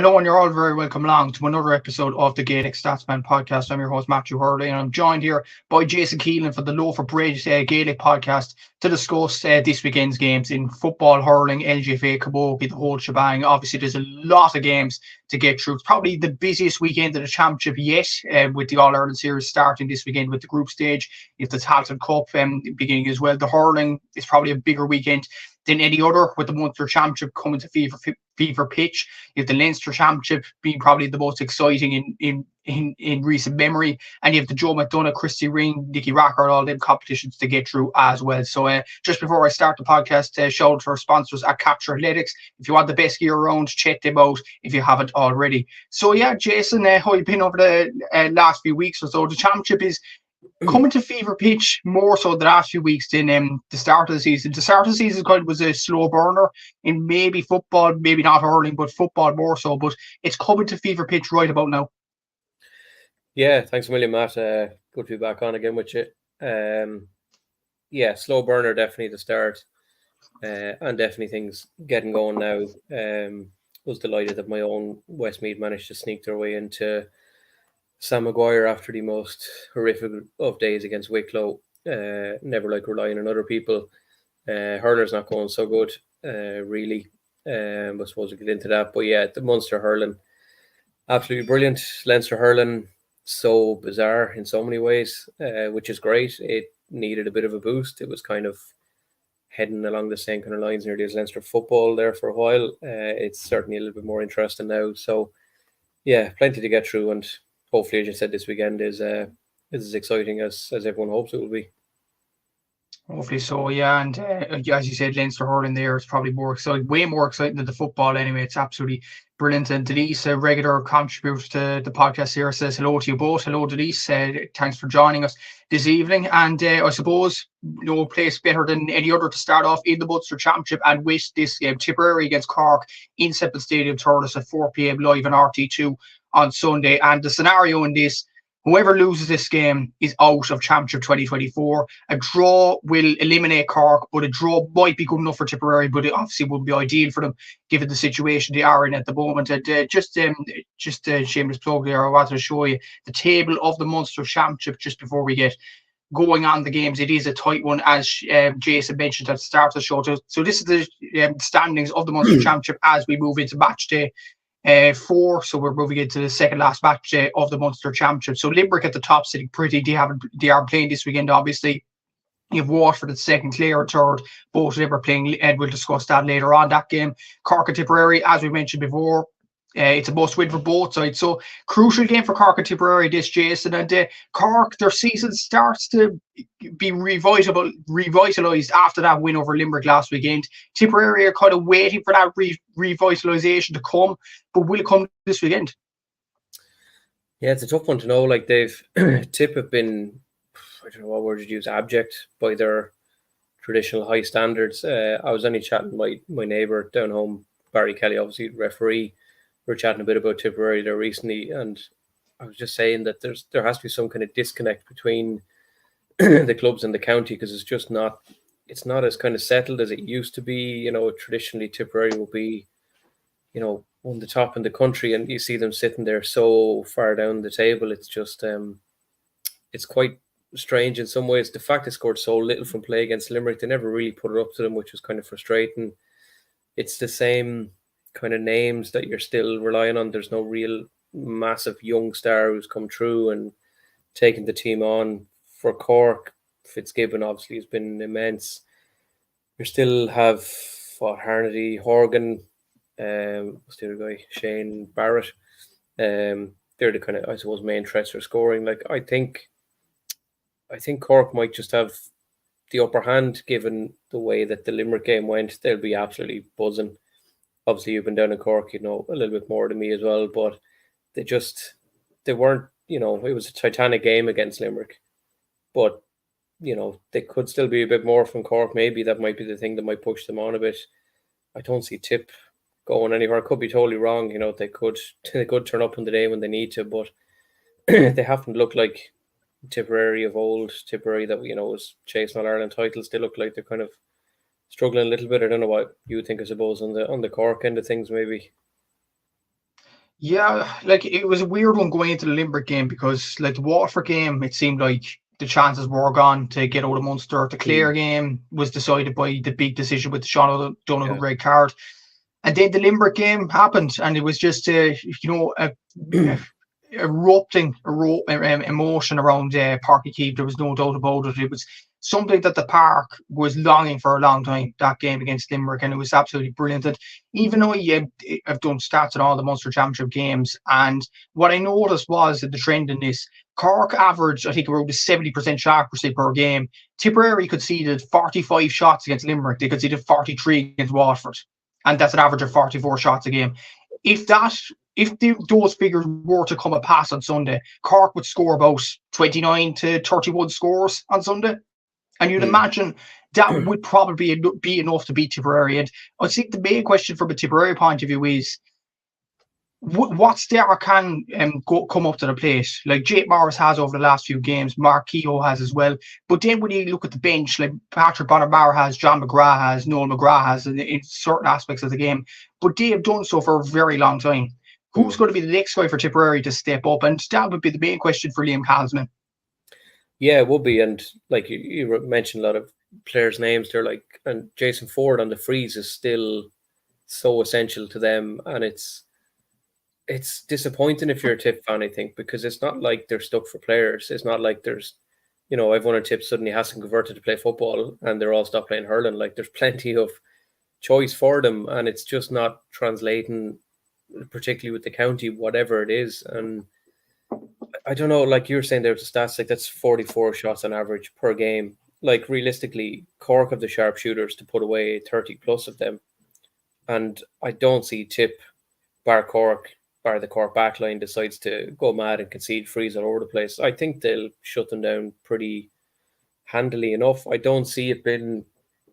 Hello, and you're all very welcome along to another episode of the Gaelic Statsman Podcast. I'm your host, Matthew Hurling, and I'm joined here by Jason Keelan for the Loaf of Bread Gaelic Podcast to discuss this weekend's games in football, hurling, LGFA, Camogie, the whole shebang. Obviously, there's a lot of games to get through. It's probably the busiest weekend of the championship yet, with the All-Ireland series starting this weekend with the group stage. You have the Talton Cup beginning as well. The hurling is probably a bigger weekend than any other, with the Munster Championship coming to fever pitch. You have the Leinster Championship being probably the most exciting in recent memory, and you have the Joe McDonagh, Christy Ring, Nicky Rackard, all them competitions to get through as well. So just before I start the podcast, shout out to our sponsors at Capture Athletics. If you want the best gear around, check them out if you haven't already. So yeah, Jason, how you been over the last few weeks or so? The championship is coming to fever pitch more so the last few weeks than the start of the season. The start of the season kind of was a slow burner in maybe football, maybe not hurling, but football more so. But it's coming to fever pitch right about now. Yeah, thanks a million, Matt. Good to be back on again with you. Yeah, slow burner definitely to start, and definitely things getting going now. Was delighted that my own Westmeath managed to sneak their way into Sam Maguire after the most horrific of days against Wicklow. Never like relying on other people. Hurler's not going so good, really. I suppose we get into that. But yeah, the Munster hurling, absolutely brilliant. Leinster hurling, so bizarre in so many ways, which is great. It needed a bit of a boost. It was kind of heading along the same kind of lines nearly as Leinster football there for a while. It's certainly a little bit more interesting now. So yeah, plenty to get through, and hopefully, as you said, this weekend is as exciting as everyone hopes it will be. Hopefully so, yeah. And as you said, Leinster hurling there is probably more exciting, way more exciting than the football anyway. It's absolutely brilliant. And Denise, a regular contributor to the podcast here, says hello to you both. Hello, Denise. Thanks for joining us this evening. And I suppose no place better than any other to start off in the Munster Championship and with this game, Tipperary against Cork in Semple Stadium, Thurles at 4 p.m. live on RT2 on Sunday. And the scenario in this, whoever loses this game is out of Championship 2024. A draw will eliminate Cork, but a draw might be good enough for Tipperary, but it obviously wouldn't be ideal for them given the situation they are in at the moment. And just a shameless plug there, I wanted to show you the table of the Munster Championship just before we get going on the games. It is a tight one, as Jason mentioned at the start of the show. So this is the standings of the Munster Championship as we move into match day 4, so we're moving into the second last match of the Munster Championship. So Limerick at the top, sitting pretty. They are playing this weekend, obviously. You have Waterford at second, Clare at third. Both of them are playing, and we'll discuss that later on. That game, Cork and Tipperary, as we mentioned before, it's a must-win for both sides. So crucial game for Cork and Tipperary this, Jason. And Cork, their season starts to be revitalised after that win over Limerick last weekend. Tipperary are kind of waiting for that revitalisation to come, but will it come this weekend? Yeah, it's a tough one to know. Like Tip have been, I don't know what word you'd use, abject by their traditional high standards. I was only chatting with my neighbour down home, Barry Kelly, obviously referee. We were chatting a bit about Tipperary there recently, and I was just saying that there has to be some kind of disconnect between the clubs and the county, because it's not as kind of settled as it used to be. You know, traditionally Tipperary will be, you know, on the top in the country, and you see them sitting there so far down the table. It's just it's quite strange in some ways. The fact they scored so little from play against Limerick, they never really put it up to them, which was kind of frustrating. It's the same kind of names that you're still relying on. There's no real massive young star who's come through and taken the team on. For Cork, Fitzgibbon obviously has been immense. You still have Harnedy, Horgan, what's the other guy, Shane Barrett. They're the kind of, I suppose, main threats for scoring. Like I think Cork might just have the upper hand given the way that the Limerick game went. They'll be absolutely buzzing. Obviously, you've been down in Cork, you know a little bit more than me as well, but they weren't, you know, it was a titanic game against Limerick, but, you know, they could still be a bit more from Cork. Maybe that might be the thing that might push them on a bit. I don't see Tip going anywhere. I could be totally wrong. You know, they could turn up on the day when they need to, but they haven't looked like Tipperary of old, Tipperary that, you know, was chasing all Ireland titles. They look like they're kind of struggling a little bit. I don't know what you think, I suppose, on the Cork end of things, maybe. Yeah, like it was a weird one going into the Limerick game because like the Waterford game, it seemed like the chances were gone to get out of Munster. The Clare game was decided by the big decision with the Sean O'Donoghue red card. And then the Limerick game happened, and it was just a erupting emotion around Parky Keefe. There was no doubt about it. It was something that the park was longing for a long time, that game against Limerick, and it was absolutely brilliant. And even though I've done stats in all the Munster Championship games, and what I noticed was that the trend in this, Cork averaged, I think, around a 70% shot accuracy per game. Tipperary conceded 45 shots against Limerick. They conceded 43 against Waterford. And that's an average of 44 shots a game. If those figures were to come a pass on Sunday, Cork would score about 29 to 31 scores on Sunday. And you'd imagine that would probably be enough to beat Tipperary. And I think the main question from a Tipperary point of view is, what star can come up to the plate? Like Jake Morris has over the last few games, Mark Keogh has as well. But then when you look at the bench, like Patrick Bonner has, John McGrath has, Noel McGrath has in certain aspects of the game, but they have done so for a very long time. Who's going to be the next guy for Tipperary to step up? And that would be the main question for Liam Calsman. Yeah, it would be. And like you mentioned a lot of players' names there, like, and Jason Ford on the freeze is still so essential to them. And it's disappointing if you're a Tip fan, I think, because it's not like they're stuck for players. It's not like there's, everyone in Tip suddenly has to convert to play football and they're all stopped playing hurling. Like there's plenty of choice for them, and it's just not translating, particularly with the county, whatever it is. And I don't know, like you were saying there with the stats, like that's 44 shots on average per game. Like realistically, Cork have the sharpshooters to put away 30 plus of them. And I don't see Tip, bar the Cork backline decides to go mad and concede frees all over the place. I think they'll shut them down pretty handily enough. I don't see it being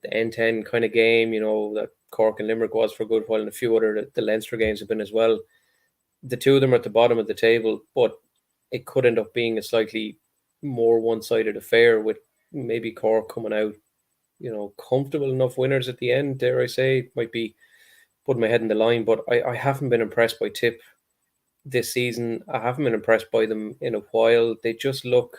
the end-to-end kind of game, that Cork and Limerick was for a good while, and a few other the Leinster games have been as well. The two of them are at the bottom of the table, but it could end up being a slightly more one-sided affair with maybe Cork coming out, comfortable enough winners at the end, dare I say. Might be putting my head in the line, but I haven't been impressed by Tip this season. I haven't been impressed by them in a while. They just look,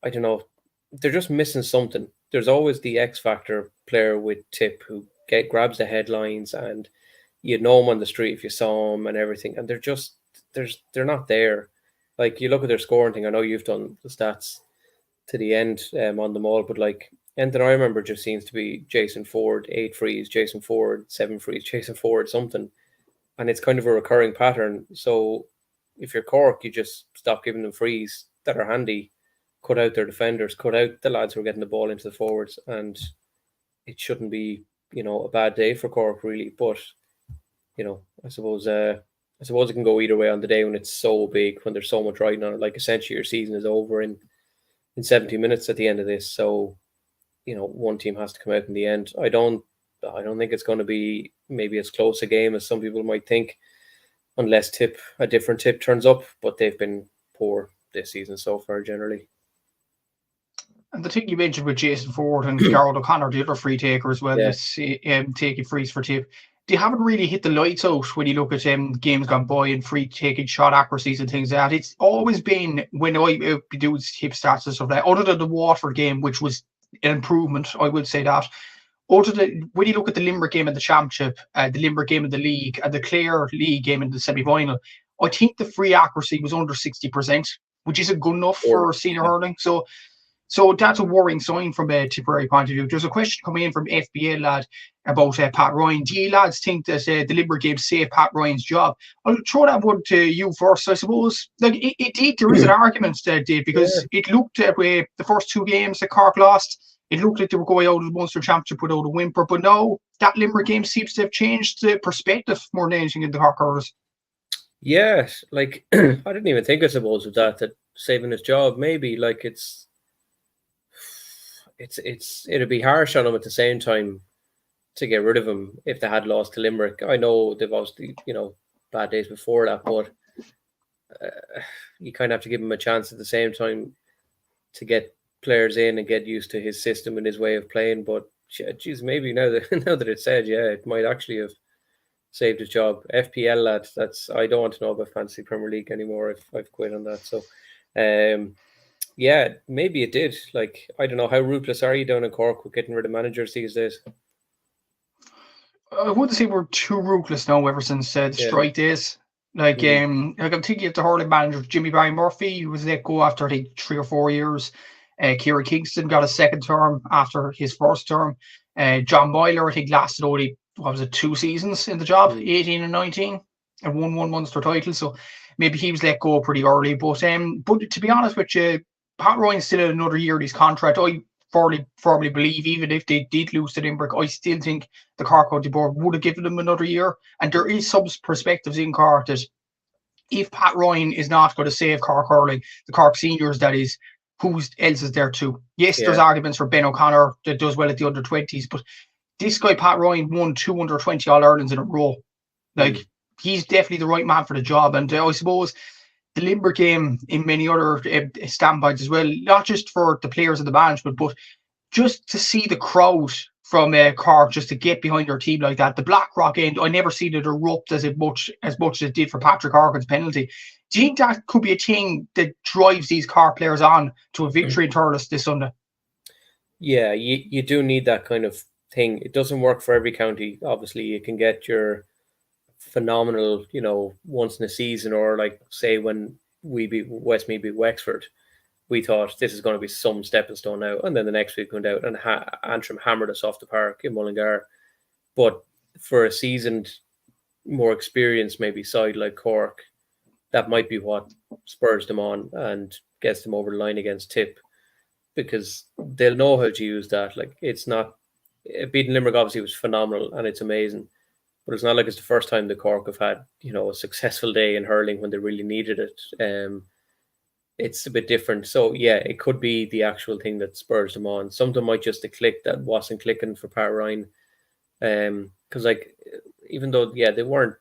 I don't know, they're just missing something. There's always the X factor player with Tip who grabs the headlines, and you'd know him on the street if you saw him and everything. And they're not there. Like you look at their scoring thing. I know you've done the stats to the end on them all, but like anything I remember just seems to be Jason Ford 8 frees, Jason Ford 7 frees, Jason Ford something. And it's kind of a recurring pattern. So if you're Cork, you just stop giving them frees that are handy, cut out their defenders, cut out the lads who are getting the ball into the forwards. And it shouldn't be, a bad day for Cork, really. But, I suppose it can go either way on the day when it's so big, when there's so much riding on it. Like essentially your season is over in 70 minutes at the end of this. So, one team has to come out in the end. I don't think it's going to be maybe as close a game as some people might think, unless a different Tip turns up, but they've been poor this season so far generally. And the thing you mentioned with Jason Ford and Gerald O'Connor, the other free taker as well, taking frees for Tip, they haven't really hit the lights out when you look at games gone by and free taking shot accuracies and things like that. It's always been, when I do Tip stats and stuff like that, other than the Waterford game, which was an improvement, I would say that. When you look at the Limerick game in the Championship, the Limerick game in the League, and the Clare League game in the semi-final, I think the free accuracy was under 60%, which isn't good enough for senior hurling. So that's a worrying sign from a Tipperary point of view. There's a question coming in from FBA lad about Pat Ryan. Do you lads think that the Limerick game saved Pat Ryan's job? I'll throw that one to you first, I suppose. Like there is an argument there, Dave, because it looked at the first two games that Cork lost. It looked like they were going out of the Munster Championship without a whimper, but now that Limerick game seems to have changed the perspective more than anything in the Cork hurlers. Yeah, like I didn't even think, I suppose, of that saving his job. Maybe like it'd be harsh on him at the same time to get rid of him if they had lost to Limerick. I know they've obviously, bad days before that, but you kind of have to give him a chance at the same time to get players in and get used to his system and his way of playing. But geez, maybe now that it's said, it might actually have saved his job. FPL lad, I don't want to know about Fantasy Premier League anymore. I've quit on that. So, yeah, maybe it did. Like, I don't know, how ruthless are you down in Cork with getting rid of managers these days? I wouldn't say we're too ruthless now ever since the strike days. Like, I'm thinking of the hurling manager, Jimmy Barry Murphy, who was let go after, I think, 3 or 4 years. Kieran Kingston got a second term after his first term. John Boyler, I think, lasted only, 2 seasons in the job, 18 and 19, and won one Munster title. So maybe he was let go pretty early. But to be honest with you, Pat Ryan's still in another year of his contract. I firmly believe, even if they did lose to Limerick, I still think the Cork County Board would have given them another year. And there is some perspectives in Cork that if Pat Ryan is not going to save Cork hurling, the Cork seniors, that is, who else is there too? Yes, there's arguments for Ben O'Connor that does well at the under-20s, but this guy, Pat Ryan, won 2 under-20 All-Irelands in a row. Like, he's definitely the right man for the job. And I suppose the Limerick game in many other standpoints as well, not just for the players and the management, but just to see the crowd from Cork just to get behind their team like that. The Blackrock end, I never seen it erupt as much as it did for Patrick Horgan's penalty. Do you think that could be a thing that drives these Cork players on to a victory in Thurles this Sunday? Yeah, you do need that kind of thing. It doesn't work for every county. Obviously, you can get your phenomenal, once in a season, or like, say, when Westmeath beat Wexford, we thought this is going to be some stepping stone now. And then the next week went out and Antrim hammered us off the park in Mullingar. But for a seasoned, more experienced maybe side like Cork, that might be what spurs them on and gets them over the line against Tip, because they'll know how to use that. Like, it's not, beating Limerick obviously was phenomenal and it's amazing, but it's not like it's the first time the Cork have had, a successful day in hurling when they really needed it. It's a bit different. So yeah, it could be the actual thing that spurs them on. Something might just a click that wasn't clicking for Pat Ryan. Because even though, they weren't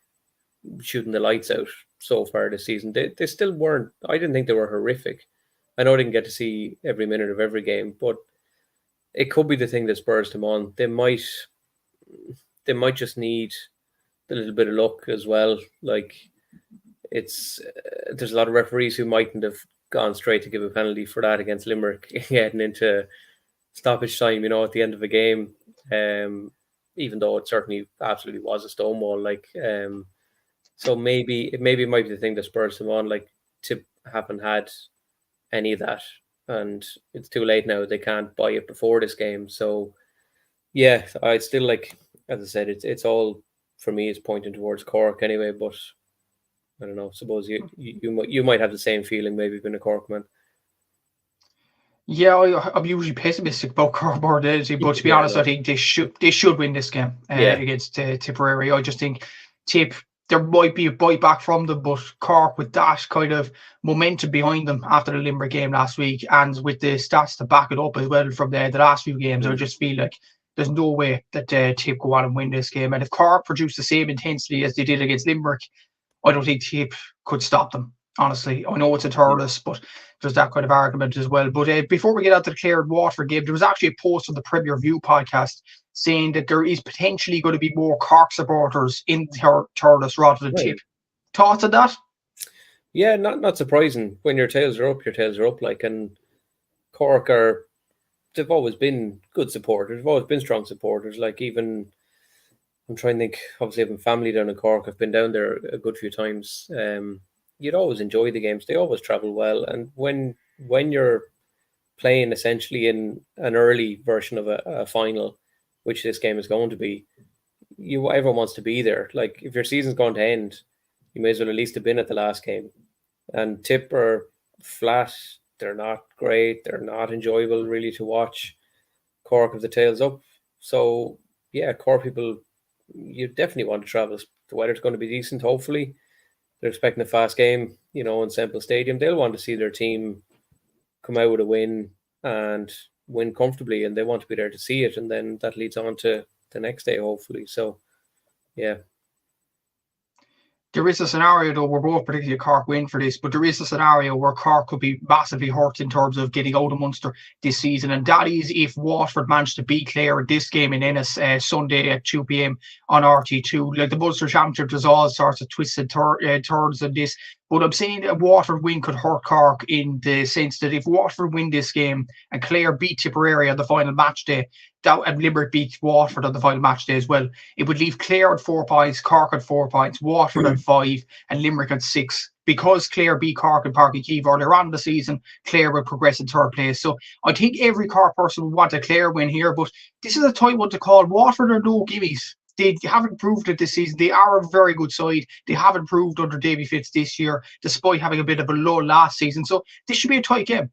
shooting the lights out so far this season, they still weren't. I didn't think they were horrific. I know I didn't get to see every minute of every game, but it could be the thing that spurs them on. They might just need a little bit of luck as well. Like, there's a lot of referees who mightn't have gone straight to give a penalty for that against Limerick getting into stoppage time, at the end of a game, even though it certainly absolutely was a stonewall. So maybe it might be the thing that spurs them on. Like, Tip haven't had any of that, and it's too late now. They can't buy it before this game. So yeah, I still, like, as I said, it's all, for me, is pointing towards Cork anyway, but I don't know. Suppose you might have the same feeling, maybe, being a Cork man. Yeah, I'm usually pessimistic about Cork board identity, but to be honest, I think they should win this game against Tipperary. I just think Tip, there might be a bite back from them, but Cork, with that kind of momentum behind them after the Limerick game last week, and with the stats to back it up as well from the last few games, I just feel like there's no way that Tip go on and win this game. And if Cork produce the same intensity as they did against Limerick, I don't think Tip could stop them, honestly. I know it's a Thurles, but there's that kind of argument as well. But before we get out to the Clare and Waterford game, there was actually a post on the Premier View podcast saying that there is potentially going to be more Cork supporters in Thurles rather than Tip. Thoughts on that? Yeah, not surprising. When your tails are up. Like, and Cork they've always been good supporters. They've always been strong supporters. Like, even, I'm trying to think, obviously having family down in Cork, I've been down there a good few times. You'd always enjoy the games. They always travel well. And when you're playing essentially in an early version of a final, which this game is going to be, everyone wants to be there. Like, if your season's going to end, you may as well at least have been at the last game. And Tip are flat. They're not great. They're not enjoyable really to watch. Cork have the tails up. So yeah, Cork people, you definitely want to travel. The weather's going to be decent, hopefully. They're expecting a fast game, in Semple Stadium. They'll want to see their team come out with a win and win comfortably, and they want to be there to see it. And then that leads on to the next day, hopefully. So, yeah. There is a scenario, though, we're both particularly Cork win for this, but there is a scenario where Cork could be massively hurt in terms of getting out of Munster this season, and that is if Waterford managed to beat Clare in this game in Ennis Sunday at 2 p.m. on RT2. Like the Munster Championship, there's all sorts of twists and turns in this, but I'm saying that a Waterford win could hurt Cork in the sense that if Waterford win this game and Clare beat Tipperary on the final match day, and Limerick beat Waterford on the final match day as well, it would leave Clare at 4 points, Cork at 4 points, Waterford at 5, and Limerick at 6. Because Clare beat Cork and Páirc Uí Chaoimh earlier on in the season, Clare will progress in third place. So I think every Cork person would want a Clare win here, but this is a tight one to call. Waterford are no gimmies. They haven't proved it this season. They are a very good side. They haven't proved under Davy Fitz this year, despite having a bit of a low last season. So this should be a tight game.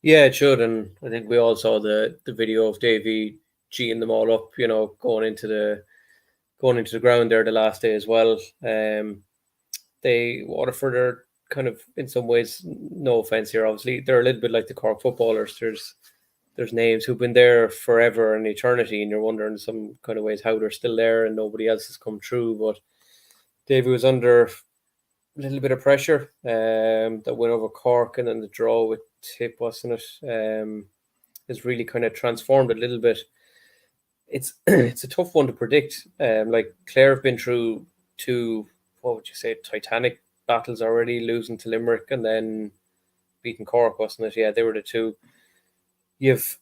Yeah, it should, and I think we all saw the video of Davy geeing them all up, going into the ground there the last day as well. Waterford are kind of, in some ways, no offense here, obviously, they're a little bit like the Cork footballers. There's names who've been there forever and eternity, and you're wondering in some kind of ways how they're still there and nobody else has come through. But Davy was under a little bit of pressure. That win over Cork and then the draw with Tip, wasn't it? Has really kind of transformed a little bit. It's a tough one to predict. Like Clare have been through two, what would you say, titanic battles already, losing to Limerick and then beating Cork, wasn't it? Yeah, they were the two. You've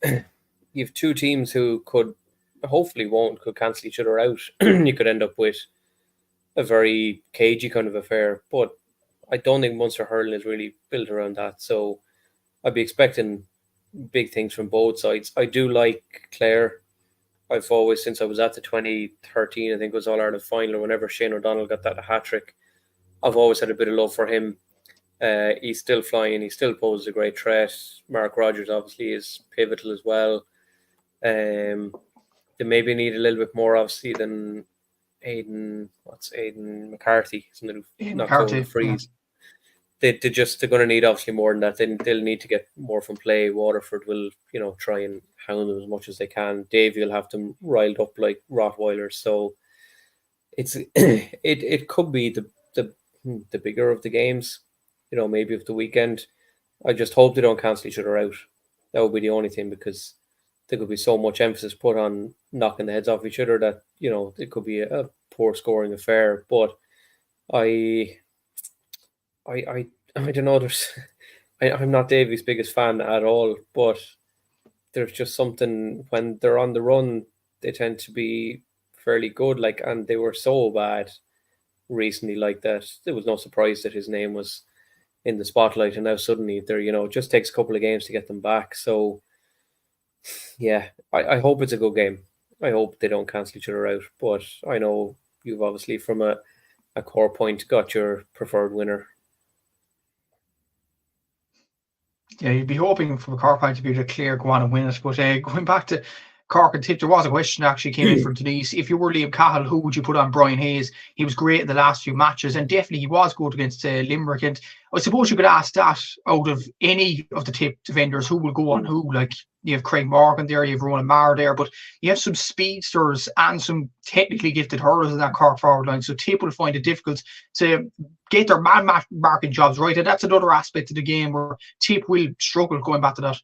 two teams who could cancel each other out. You could end up with a very cagey kind of affair, but I don't think Munster hurling is really built around that. So I'd be expecting big things from both sides. I do like Clare. I've always, since I was at the 2013, I think it was All-Ireland final, or whenever Shane O'Donnell got that hat-trick, I've always had a bit of love for him. He's still flying. He still poses a great threat. Mark Rogers obviously is pivotal as well. They maybe need a little bit more, obviously, than Aidan McCarthy. Something not going to freeze. They're going to need obviously more than that. They'll need to get more from play. Waterford will, try and hound them as much as they can. Davy will have them riled up like Rottweilers. So it could be the bigger of the games, maybe of the weekend. I just hope they don't cancel each other out. That would be the only thing, because there could be so much emphasis put on knocking the heads off each other that, it could be a poor scoring affair. But I don't know. I'm not Davy's biggest fan at all, but there's just something when they're on the run, they tend to be fairly good. And they were so bad recently, like that. There was no surprise that his name was in the spotlight, and now suddenly they're, it just takes a couple of games to get them back. So yeah, I hope it's a good game. I hope they don't cancel each other out. But I know you've obviously, from a core point, got your preferred winner. Yeah, you'd be hoping from a Cork point of view that Clare go on and win it. But going back to Cork and Tip, there was a question that actually came in from Denise. If you were Liam Cahill, who would you put on Brian Hayes? He was great in the last few matches, and definitely he was good against Limerick. And I suppose you could ask that out of any of the Tip defenders, who will go on who. Like, you have Craig Morgan there, you have Ronan Maher there, but you have some speedsters and some technically gifted hurlers in that Cork forward line. So Tip will find it difficult to get their man marking jobs right. And that's another aspect of the game where Tip will struggle going back to that.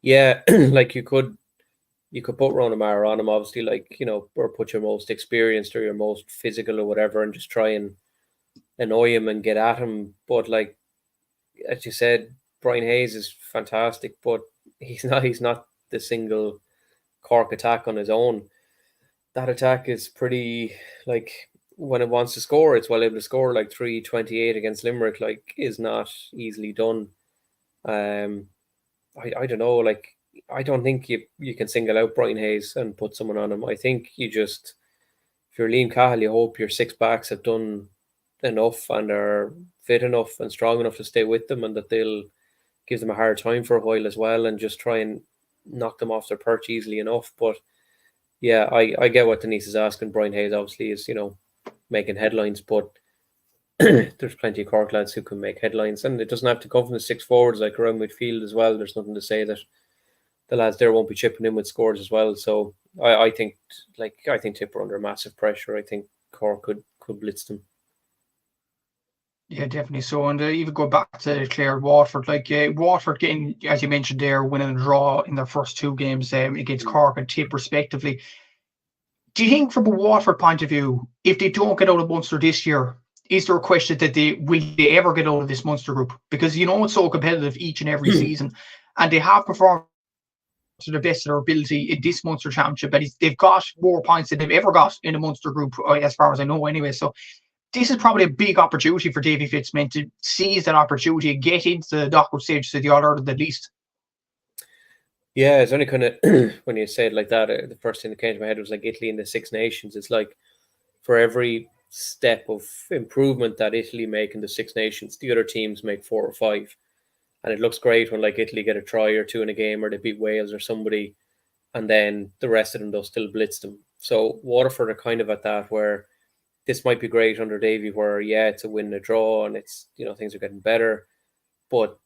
Yeah, like you could put Ronan Maher on him, obviously, or put your most experienced or your most physical or whatever, and just try and annoy him and get at him. But as you said, Brian Hayes is fantastic, but he's not the single Cork attack on his own. That attack is pretty, when it wants to score, it's well able to score. 328 against Limerick, is not easily done. I don't know, I don't think you can single out Brian Hayes and put someone on him. I think if you're Liam Cahill, you hope your six backs have done enough and are fit enough and strong enough to stay with them, and that they'll give them a hard time for a while as well, and just try and knock them off their perch easily enough. But yeah, I get what Denise is asking. Brian Hayes obviously is, making headlines, but there's plenty of Cork lads who can make headlines, and it doesn't have to come from the six forwards, around midfield as well. There's nothing to say that the lads there won't be chipping in with scores as well. So I think Tip are under massive pressure. I think Cork blitz them. Yeah, definitely so. And even go back to Clare, Waterford, Waterford getting, as you mentioned there, winning a draw in their first two games against Cork and Tip respectively. Do you think from a Waterford point of view, if they don't get out of Munster this year, is there a question that will they ever get out of this Munster group? Because it's so competitive each and every season, and they have performed to the best of their ability in this Munster Championship, but they've got more points than they've ever got in a Munster group, as far as I know anyway. So this is probably a big opportunity for Davy Fitzman to seize that opportunity and get into the knockout stage to the All-Ireland at least. Yeah, it's only kind of, when you say it like that, the first thing that came to my head was like Italy in the Six Nations. It's like for every step of improvement that Italy make in the Six Nations, the other teams make 4 or 5. And it looks great when like Italy get a try or two in a game, or they beat Wales or somebody, and then the rest of them, they'll still blitz them. So Waterford are kind of at that where this might be great under Davy, where, yeah, it's a win and a draw and it's, things are getting better. But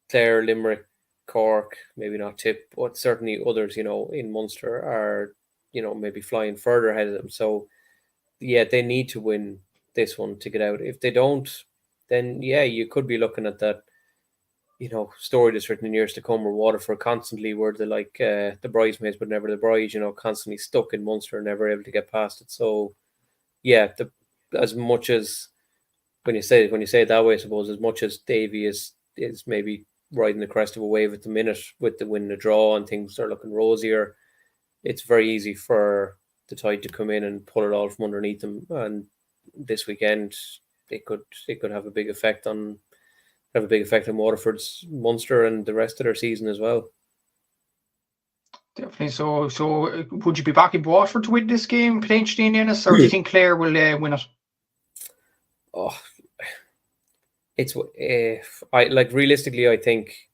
Clare, Limerick, Cork, maybe not Tip, but certainly others, in Munster are, maybe flying further ahead of them. So, yeah, they need to win this one to get out. If they don't, then, yeah, you could be looking at that, story that's written in years to come where Waterford constantly were the bridesmaids, but never the bride, constantly stuck in Munster, never able to get past it. So, yeah, as much as when you say it that way, I suppose, as much as Davy is maybe riding the crest of a wave at the minute with the win and the draw and things are looking rosier, it's very easy for the tide to come in and pull it all from underneath them. And this weekend, it could have a big effect on Waterford's Munster and the rest of their season as well. Definitely. So would you be backing Waterford to win this game potentially in Ennis, or do you think Clare will win it? Oh, it's realistically, I think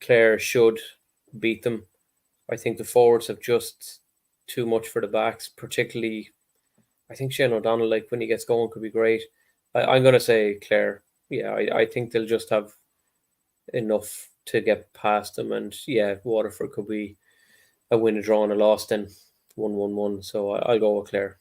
Clare should beat them. I think the forwards have just too much for the backs, particularly. I think Shane O'Donnell, when he gets going, could be great. I'm going to say Clare. Yeah, I think they'll just have enough to get past them, and yeah, Waterford could be a win, a draw, and a loss, then 1-1-1. So I'll go with Clare.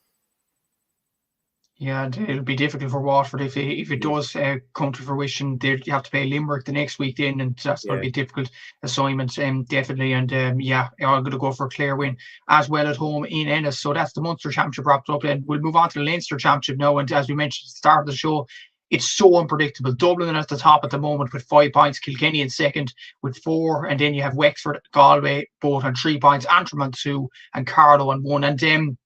Yeah, and it'll be difficult for Waterford if it does come to fruition. You have to play Limerick the next week then, and that's going to be a difficult assignment, definitely. And I'm going to go for a Clare win as well at home in Ennis. So that's the Munster Championship wrapped up, and we'll move on to the Leinster Championship now. And as we mentioned at the start of the show, it's so unpredictable. Dublin at the top at the moment with 5 points, Kilkenny in second with 4, and then you have Wexford, Galway both on 3 points, Antrim on 2, and Carlow on 1. And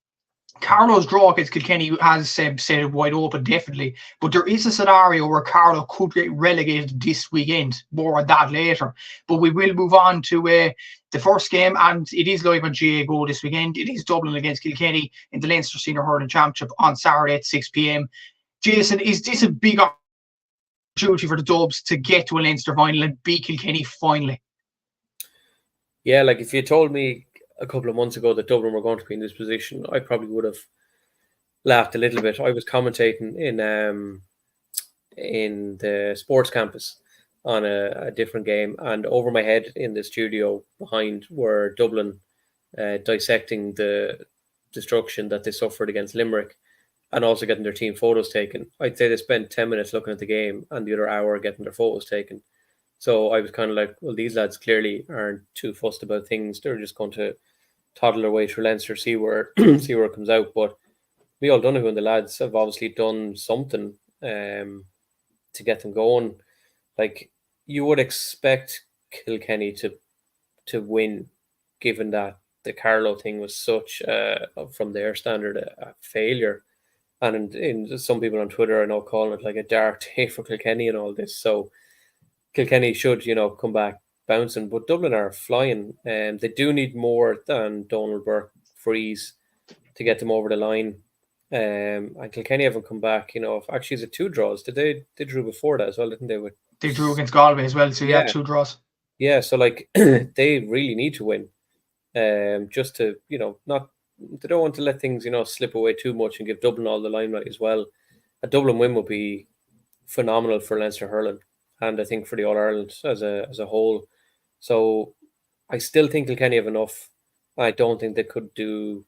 Carlow's draw against Kilkenny has set it wide open, definitely. But there is a scenario where Carlow could get relegated this weekend. More on that later. But we will move on to the first game, and it is live on GA Go this weekend. It is Dublin against Kilkenny in the Leinster Senior Hurling Championship on Saturday at 6 p.m. Jason, is this a big opportunity for the Dubs to get to a Leinster final and beat Kilkenny finally? Yeah, if you told me a couple of months ago that Dublin were going to be in this position, I probably would have laughed a little bit. I was commentating in the sports campus on a different game, and over my head in the studio behind were Dublin dissecting the destruction that they suffered against Limerick and also getting their team photos taken. I'd say they spent 10 minutes looking at the game and the other hour getting their photos taken. So I was kind of like, well, these lads clearly aren't too fussed about things. They're just going to toddle their way through Leinster, see where it comes out. But Micheál Donoghue and the lads have obviously done something to get them going. You would expect Kilkenny to win, given that the Carlow thing was such, from their standard, a failure. And in some people on Twitter, I know, calling it like a dark day for Kilkenny and all this. So Kilkenny should, come back bouncing. But Dublin are flying. And they do need more than Donald Burke freeze to get them over the line. And Kilkenny haven't come back. Actually, is it 2 draws? They drew before that as well, didn't they? They drew against Galway as well, so yeah, 2 draws. Yeah, so they really need to win. Just to, not. They don't want to let things, slip away too much and give Dublin all the limelight as well. A Dublin win would be phenomenal for Leinster hurling, and I think for the All Ireland as a whole. So I still think Kilkenny have enough. I don't think they could do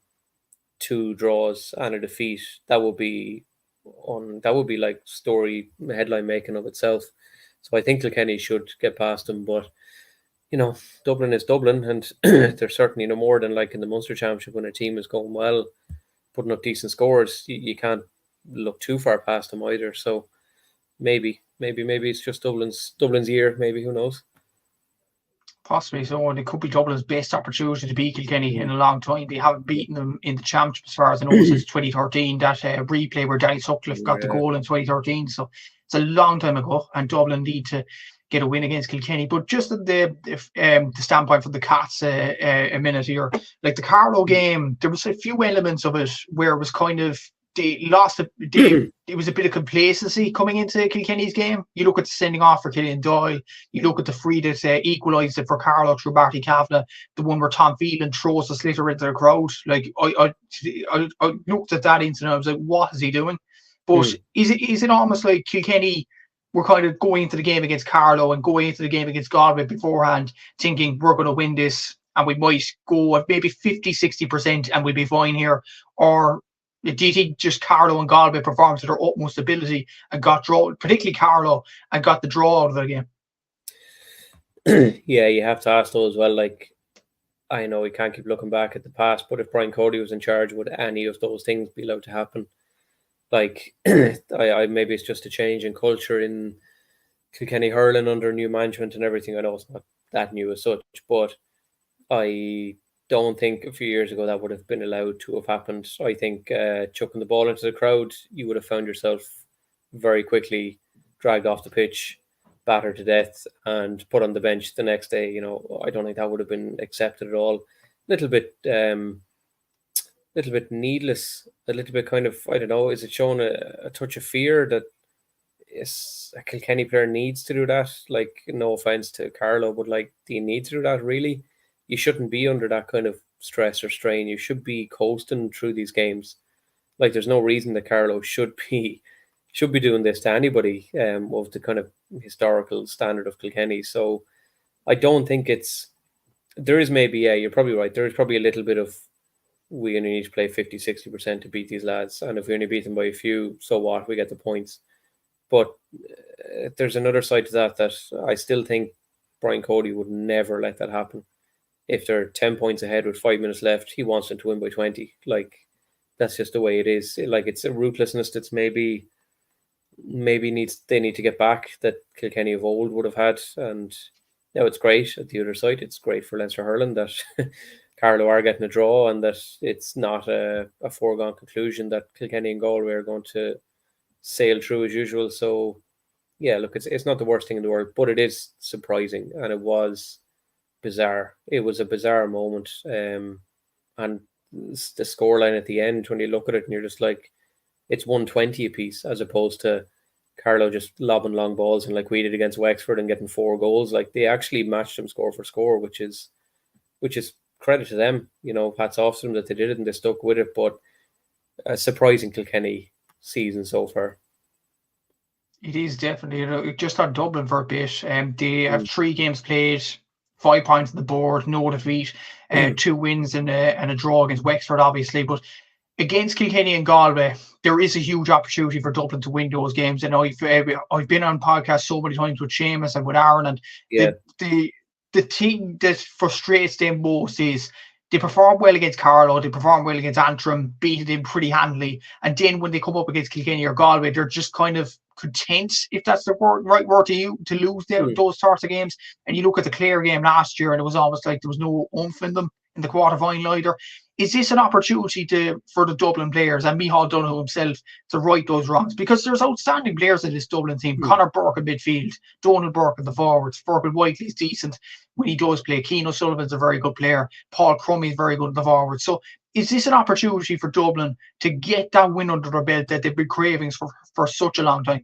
2 draws and a defeat. That would be that would be like story headline making of itself. So I think Kilkenny should get past them, but Dublin is Dublin, and they're certainly no more than like in the Munster Championship when a team is going well, putting up decent scores. You can't look too far past them either. So maybe it's just Dublin's year. Maybe, who knows? Possibly so, and it could be Dublin's best opportunity to beat Kilkenny in a long time. They haven't beaten them in the Championship, as far as I know, since 2013. That replay where Danny Sutcliffe got the goal in 2013. So it's a long time ago, and Dublin need to get a win against Kilkenny. But just the standpoint from the Cats a minute here, like the Carlow game, there was a few elements of it where it was kind of they lost it was a bit of complacency coming into Kilkenny's game. You look at the sending off for Killian Doyle, you look at the free that equalised it for Carlow through Barty Kavanagh, the one where Tom Phelan throws the slitter into the crowd. Like I looked at that incident, I was like, what is he doing? But is it almost like Kilkenny were kind of going into the game against Carlow and going into the game against Galway beforehand thinking we're going to win this and we might go at maybe 50-60% and we'll be fine here? Or do you think just Carlow and Galway performed to their utmost ability and got draw, particularly Carlow, and got the draw out of the game? Yeah, you have to ask though as well. Like, I know we can't keep looking back at the past, but if Brian Cody was in charge, would any of those things be allowed to happen? Like, I maybe it's just a change in culture in Kilkenny hurling under new management and everything. I know it's not that new as such, but I don't think a few years ago that would have been allowed to have happened. I think chucking the ball into the crowd, you would have found yourself very quickly dragged off the pitch, battered to death, and put on the bench the next day. I don't think that would have been accepted at all. Little bit needless, a little bit kind of, I don't know, is it showing a touch of fear that a Kilkenny player needs to do that? Like, no offense to Carlow, but like, do you need to do that really? You shouldn't be under that kind of stress or strain. You should be coasting through these games. Like, there's no reason that Carlow should be doing this to anybody of the kind of historical standard of Kilkenny. So I don't think there is maybe, you're probably right. There is probably a little bit of, we only need to play 50-60% to beat these lads. And if we only beat them by a few, so what? We get the points. But there's another side to that I still think Brian Cody would never let that happen. If they're 10 points ahead with 5 minutes left, he wants them to win by 20. Like, that's just the way it is. Like, it's a ruthlessness that's maybe they need to get back, that Kilkenny of old would have had. And now it's great at the other side. It's great for Leinster hurling that Carlow are getting a draw, and that it's not a foregone conclusion that Kilkenny and Galway are going to sail through as usual. So yeah, look, it's not the worst thing in the world, but it is surprising, and it was bizarre. It was a bizarre moment, and the scoreline at the end, when you look at it and you're just like, it's 120 apiece, as opposed to Carlow just lobbing long balls and like we did against Wexford and getting 4 goals. Like, they actually matched them score for score, which is credit to them. Hats off to them that they did it and they stuck with it. But a surprising Kilkenny season so far. It is definitely. Just on Dublin for a bit, they have 3 games played, 5 points on the board, no defeat, 2 wins and a draw against Wexford, obviously. But against Kilkenny and Galway, there is a huge opportunity for Dublin to win those games. And I've been on podcasts so many times with Seamus and with Aaron, and the thing that frustrates them most is they perform well against Carlow, they perform well against Antrim, beating them pretty handily, and then when they come up against Kilkenny or Galway, they're just kind of content, if that's the right word to lose those sorts of games. And you look at the Clare game last year, and it was almost like there was no oomph in them in the quarter-final either. Is this an opportunity for the Dublin players and Micheál Donoghue himself to right those wrongs? Because there's outstanding players in this Dublin team. Conor Burke in midfield, Donald Burke in the forwards, Fergal Whiteley's decent when he does play. Keane O'Sullivan's a very good player. Paul Crummey's very good in the forwards. So is this an opportunity for Dublin to get that win under their belt that they've been craving for such a long time?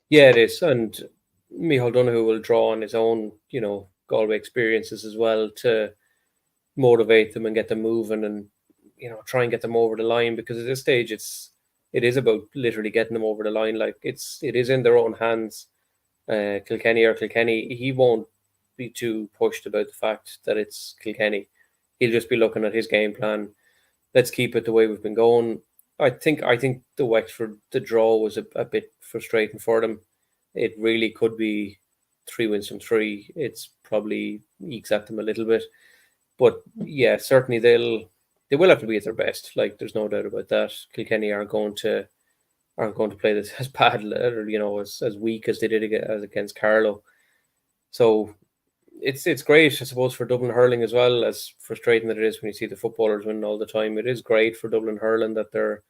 Yeah, it is. And Micheál Donoghue will draw on his own, Galway experiences as well to motivate them and get them moving, and try and get them over the line, because at this stage it is about literally getting them over the line. Like, it is in their own hands. Kilkenny, he won't be too pushed about the fact that it's Kilkenny. He'll just be looking at his game plan. Let's keep it the way we've been going. I think the Wexford, the draw was a bit frustrating for them. It really could be 3 wins from 3. It's probably ekes at them a little bit. But yeah, certainly they will have to be at their best. Like, there's no doubt about that. Kilkenny aren't going to play this as bad, or, as weak as they did against Carlow. So it's great, I suppose, for Dublin hurling as well. As frustrating that it is when you see the footballers win all the time, it is great for Dublin hurling that they're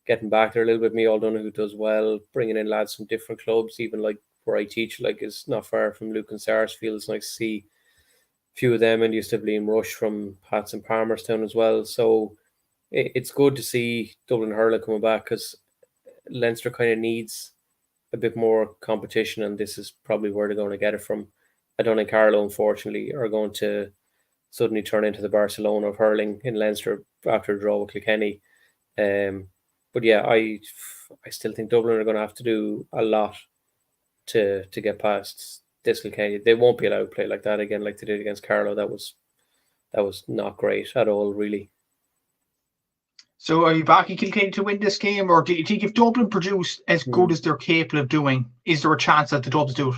getting back there a little bit. Me O'Donoghue does well, bringing in lads from different clubs, even like where I teach, like, is not far from Luke and Sarsfield. It's nice to see a few of them, and used to have Liam Rush from Pats and Palmerstown as well. So it's good to see Dublin hurling coming back, because Leinster kind of needs a bit more competition, and this is probably where they're going to get it from. I don't think Carlow, unfortunately, are going to suddenly turn into the Barcelona of hurling in Leinster after a draw with Kilkenny. But yeah, I still think Dublin are going to have to do a lot to get past this Kilkenny. They won't be allowed to play like that again, like they did against Carlow. That was not great at all, really. So are you backing Kilkenny to win this game, or do you think if Dublin produce as good as they're capable of doing, is there a chance that the Dubs do it?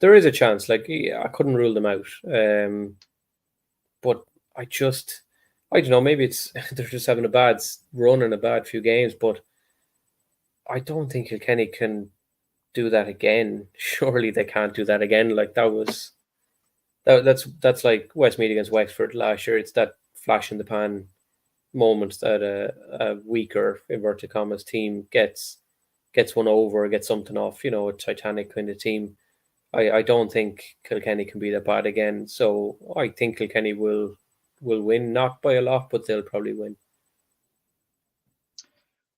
There is a chance. Like, I couldn't rule them out. But I don't know, maybe it's they're just having a bad run and a bad few games, but I don't think Kilkenny can do that again. Surely they can't do that again. Like, that's like Westmeath against Wexford last year. It's that flash in the pan moment that a weaker, inverted commas, team gets one over, gets something off, a Titanic kind of team. I don't think Kilkenny can be that bad again. So I think Kilkenny will win, not by a lot, but they'll probably win.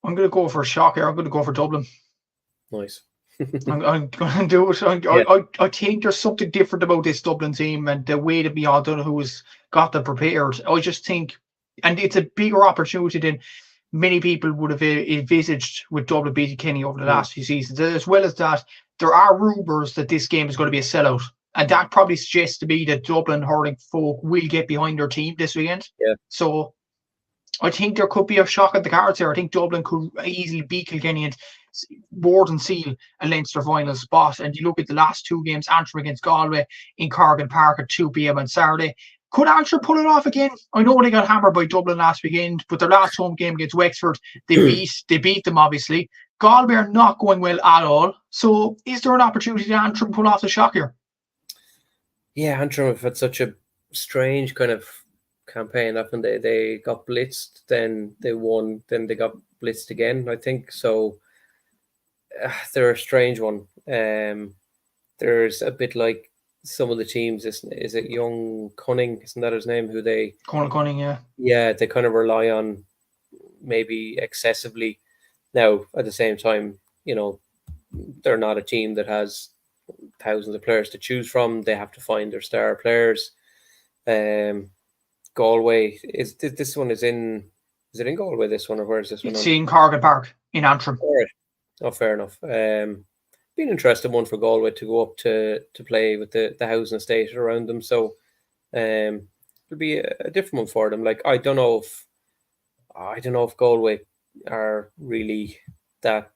I'm going to go for a shocker. I'm going to go for Dublin. Nice. I'm going to do it. I think there's something different about this Dublin team, and the way that me O'Donoghue has got them prepared. I just think, and it's a bigger opportunity than many people would have envisaged with Dublin beating Kenny over the last few seasons. As well as that, there are rumours that this game is going to be a sellout. And that probably suggests to me that Dublin hurling folk will get behind their team this weekend. Yeah. So I think there could be a shock at the cards here. I think Dublin could easily beat Kilkenny and board and seal a Leinster final spot. And you look at the last 2 games, Antrim against Galway in Corgan Park at 2 p.m. on Saturday. Could Antrim pull it off again? I know they got hammered by Dublin last weekend, but their last home game against Wexford, they beat them, obviously. Galway are not going well at all. So is there an opportunity to Antrim pull off the shock here? Yeah, Antrim have had such a strange kind of campaign. Often they got blitzed, then they won, then they got blitzed again, I think. So they're a strange one. There's a bit like some of the teams. Is it Young Cunning? Isn't that his name? Conal Cunning, yeah. Yeah, they kind of rely on maybe excessively. Now, at the same time, they're not a team that has thousands of players to choose from. They have to find their star players. Galway, is it in Galway, this one, or where is this one? It's in Corgan Park in Antrim. Oh, fair enough. Be an interesting one for Galway to go up to play with the housing estate around them. So it'll be a different one for them. Like, I don't know if Galway are really that.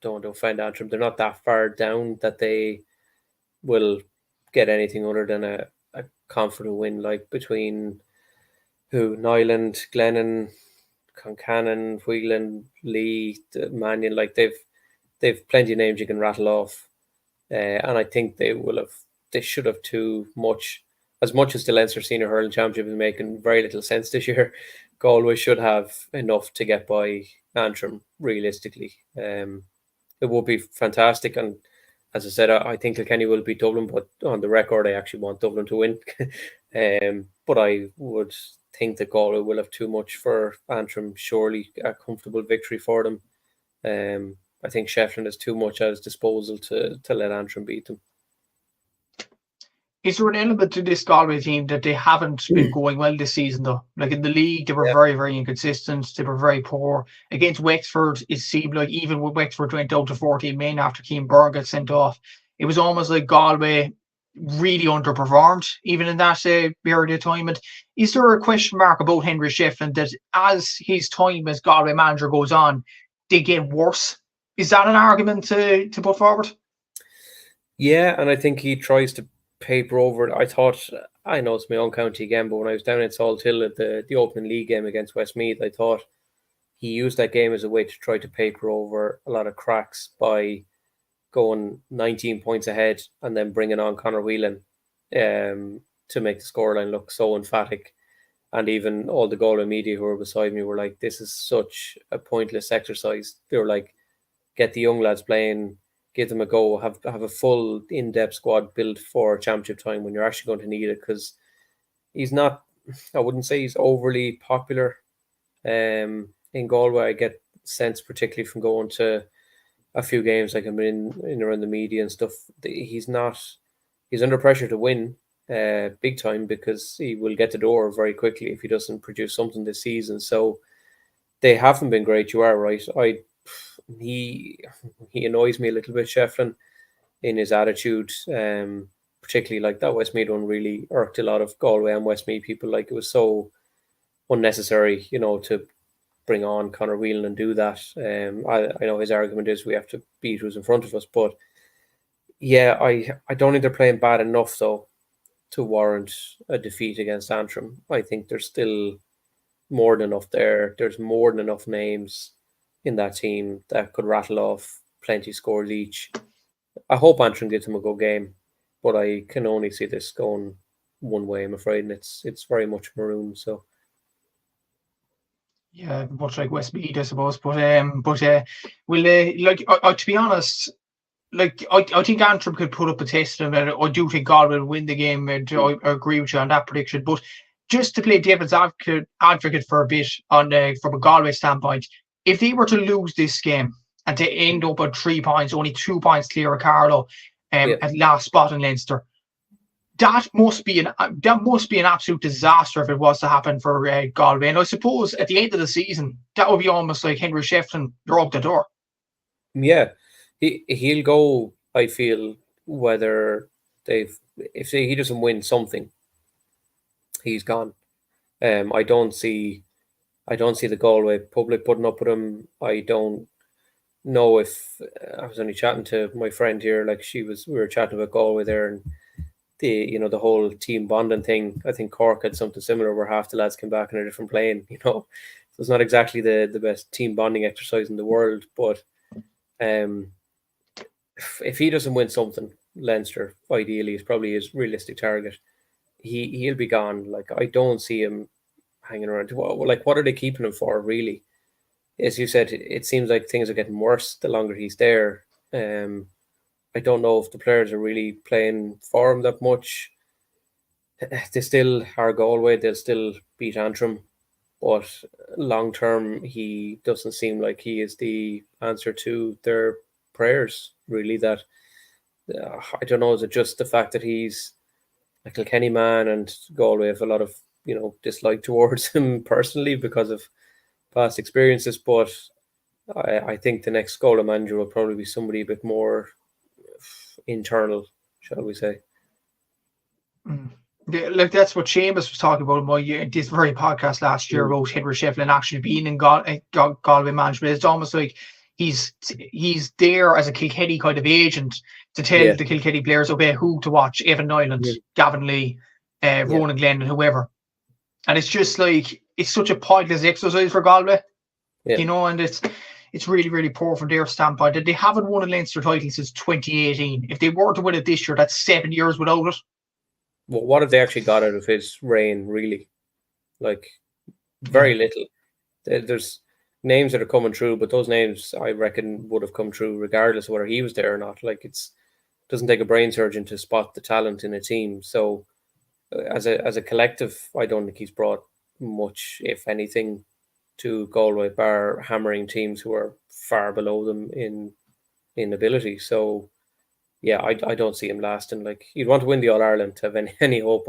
Don't find Antrim. They're not that far down that they will get anything other than a confident win, like between Nyland, Glennon, Concannon, Whelan, Lee, Mannion. Like, they've plenty of names you can rattle off, and I think they should have too much. As much as the Leinster Senior Hurling Championship is making very little sense this year, Galway should have enough to get by Antrim realistically. It would be fantastic, and as I said, I think Kilkenny will beat Dublin, but on the record, I actually want Dublin to win. But I would think that Galway will have too much for Antrim. Surely a comfortable victory for them. I think Shefflin has too much at his disposal to let Antrim beat them. Is there an element to this Galway team that they haven't been going well this season, though? Like, in the league, they were very, very inconsistent. They were very poor. Against Wexford, it seemed like even when Wexford went down to 14 men after Keane Byrne got sent off, it was almost like Galway really underperformed even in that period of time. And is there a question mark about Henry Shefflin that as his time as Galway manager goes on, they get worse? Is that an argument to put forward? Yeah, and I think he tries to paper over it. I know it's my own county again, but when I was down in Salt Hill at the opening league game against Westmeath, I thought he used that game as a way to try to paper over a lot of cracks by going 19 points ahead and then bringing on Conor Whelan to make the scoreline look so emphatic. And even all the Galway media who were beside me were like, this is such a pointless exercise. They were like, get the young lads playing, give them a go, have a full in-depth squad built for championship time when you're actually going to need it, because he's not, I wouldn't say he's overly popular in Galway. I get sense, particularly from going to a few games like I'm in around the media and stuff, he's under pressure to win big time, because he will get the door very quickly if he doesn't produce something this season. So they haven't been great. You are right. He annoys me a little bit, Shefflin, in his attitude, particularly like that Westmeath one really irked a lot of Galway and Westmeath people. Like, it was so unnecessary, to bring on Conor Whelan and do that. I know his argument is we have to beat who's in front of us, but yeah, I don't think they're playing bad enough though to warrant a defeat against Antrim. I think there's still more than enough there. There's more than enough names in that team that could rattle off plenty scores each. I hope Antrim gives them a good game, but I can only see this going one way, I'm afraid, and it's very much maroon. So yeah, much like Westmeath, I suppose. But to be honest, like I think Antrim could put up a test, and I do think Galway will win the game. And I agree with you on that prediction. But just to play devil's advocate for a bit from a Galway standpoint, if they were to lose this game and to end up at 3 points, only 2 points clear of Carlow, at last spot in Leinster, that must be an absolute disaster if it was to happen for Galway. And I suppose at the end of the season, that would be almost like Henry Shefflin, you're out the door. Yeah, he'll go. I feel whether if he doesn't win something, he's gone. I don't see the Galway public putting up with him. I don't know if I was only chatting to my friend here. Like, we were chatting about Galway there, and the whole team bonding thing. I think Cork had something similar where half the lads came back in a different plane. So it's not exactly the best team bonding exercise in the world. But if he doesn't win something, Leinster ideally is probably his realistic target. He'll be gone. Like, I don't see him hanging around. Like, what are they keeping him for, really? As you said, it seems like things are getting worse the longer he's there. I don't know if the players are really playing for him that much. They still are Galway. They'll still beat Antrim. But long term, he doesn't seem like he is the answer to their prayers, really. That I don't know, is it just the fact that he's a Kilkenny man and Galway have a lot of dislike towards him personally because of past experiences? But I think the next Galway manager will probably be somebody a bit more internal, shall we say. Yeah, like that's what Seamus was talking about in this very podcast last year about Henry Shefflin actually being in Galway management. It's almost like he's there as a Kilkenny kind of agent to tell the Kilkenny players, okay, who to watch: Evan Nyland, Gavin Lee, Ronan Glenn, and whoever. And it's just like, it's such a pointless exercise for Galway, and it's really, really poor from their standpoint. And they haven't won a Leinster title since 2018. If they were to win it this year, that's 7 years without it. Well, what have they actually got out of his reign, really? Like, very little. There's names that are coming through, but those names, I reckon, would have come true regardless of whether he was there or not. Like, it doesn't take a brain surgeon to spot the talent in a team. So, as a collective, I don't think he's brought much, if anything, to Galway, bar hammering teams who are far below them in ability. So, yeah, I don't see him lasting. Like, you'd want to win the All-Ireland to have any hope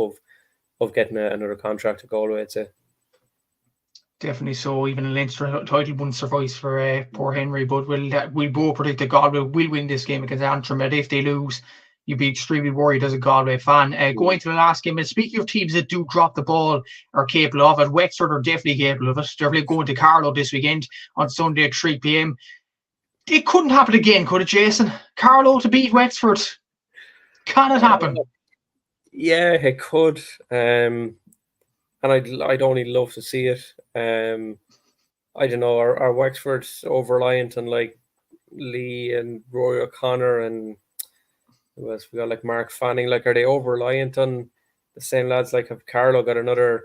of getting another contract to Galway, I'd say. Definitely so. Even a Leinster title wouldn't suffice for poor Henry. But we'll both predict that Galway will win this game against Antrim. And if they lose, you'd be extremely worried as a Galway fan. Going to the last game, and speaking of teams that do drop the ball are capable of it, Wexford are definitely capable of it. They're going to Carlow this weekend on Sunday at 3 p.m. It couldn't happen again, could it, Jason? Carlow to beat Wexford. Can it happen? Yeah, it could. And I'd only love to see it. I don't know, are Wexford over-reliant on like Lee and Rory O'Connor and who else we got, like Mark Fanning? Like, are they over-reliant on the same lads? Like, have Carlow got another,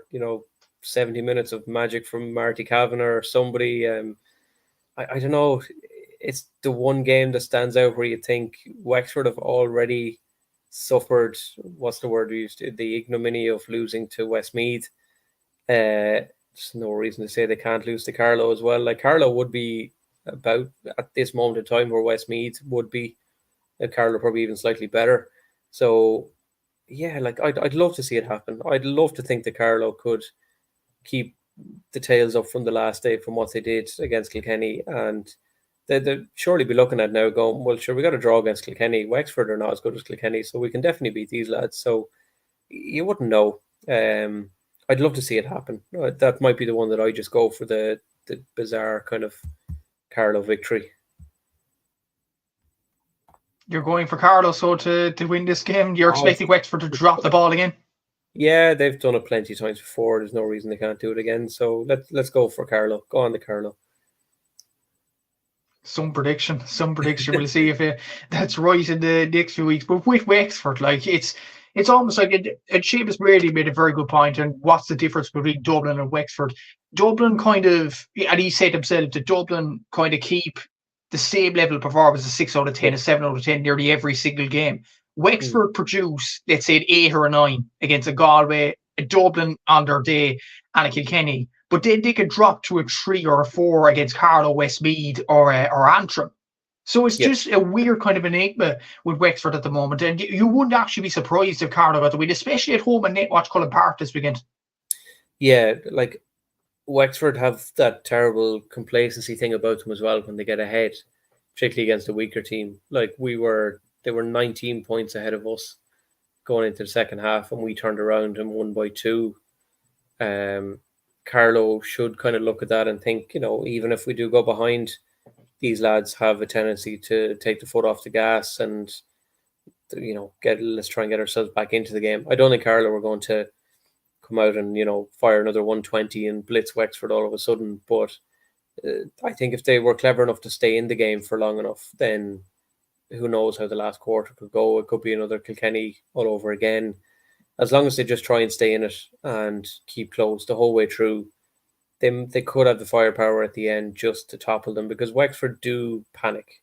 70 minutes of magic from Marty Kavanagh or somebody? I don't know. It's the one game that stands out where you think Wexford have already suffered, what's the word we used, the ignominy of losing to Westmeath. There's no reason to say they can't lose to Carlow as well. Like, Carlow would be about at this moment in time where Westmeath would be. Carlow probably even slightly better. So, yeah, like I'd love to see it happen. I'd love to think that Carlow could keep the tails up from the last day from what they did against Kilkenny, and they'd surely be looking at now going, well, sure, we got a draw against Kilkenny. Wexford are not as good as Kilkenny, so we can definitely beat these lads. So you wouldn't know. I'd love to see it happen. That might be the one that I just go for the bizarre kind of Carlow victory. You're going for Carlow, so to win this game, you're expecting Wexford to drop the ball again? Yeah, they've done it plenty of times before. There's no reason they can't do it again. So let's go for Carlow. Go on to Carlow. Some prediction. We'll see if that's right in the next few weeks. But with Wexford, like it's almost like Seamus really made a very good point. And what's the difference between Dublin and Wexford? Dublin kind of, and he said himself, that Dublin kind of keep the same level of performance, a 6 out of 10, a 7 out of 10, nearly every single game. Wexford produce, let's say, an 8 or a 9 against a Galway, a Dublin on their day, and a Kilkenny. But then they can drop to a 3 or a 4 against Carlow, Westmeath, or Antrim. So it's just a weird kind of enigma with Wexford at the moment. And you wouldn't actually be surprised if Carlow got the win, especially at home and Netwatch Cullen Park this weekend. Yeah, like Wexford have that terrible complacency thing about them as well when they get ahead, particularly against a weaker team. Like they were 19 points ahead of us going into the second half, and we turned around and won by 2. Carlow should kind of look at that and think, even if we do go behind, these lads have a tendency to take the foot off the gas and, let's try and get ourselves back into the game. I don't think Carlow are going to come out and, fire another 120 and blitz Wexford all of a sudden. But I think if they were clever enough to stay in the game for long enough, then who knows how the last quarter could go. It could be another Kilkenny all over again. As long as they just try and stay in it and keep close the whole way through, they could have the firepower at the end just to topple them, because Wexford do panic.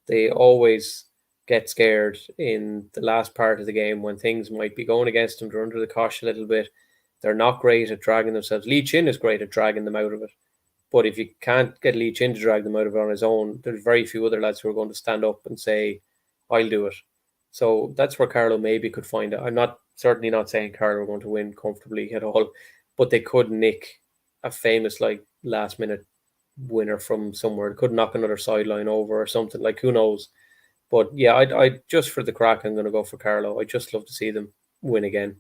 They always get scared in the last part of the game when things might be going against them. They're under the cosh a little bit. They're not great at dragging themselves. Lee Chin is great at dragging them out of it. But if you can't get Lee Chin to drag them out of it on his own, there's very few other lads who are going to stand up and say, I'll do it. So that's where Carlow maybe could find it. I'm certainly not saying Carlow are going to win comfortably at all, but they could nick a famous last minute winner from somewhere. They could knock another sideline over or something, who knows. But yeah, I just for the crack, I'm going to go for Carlow. I just love to see them win again.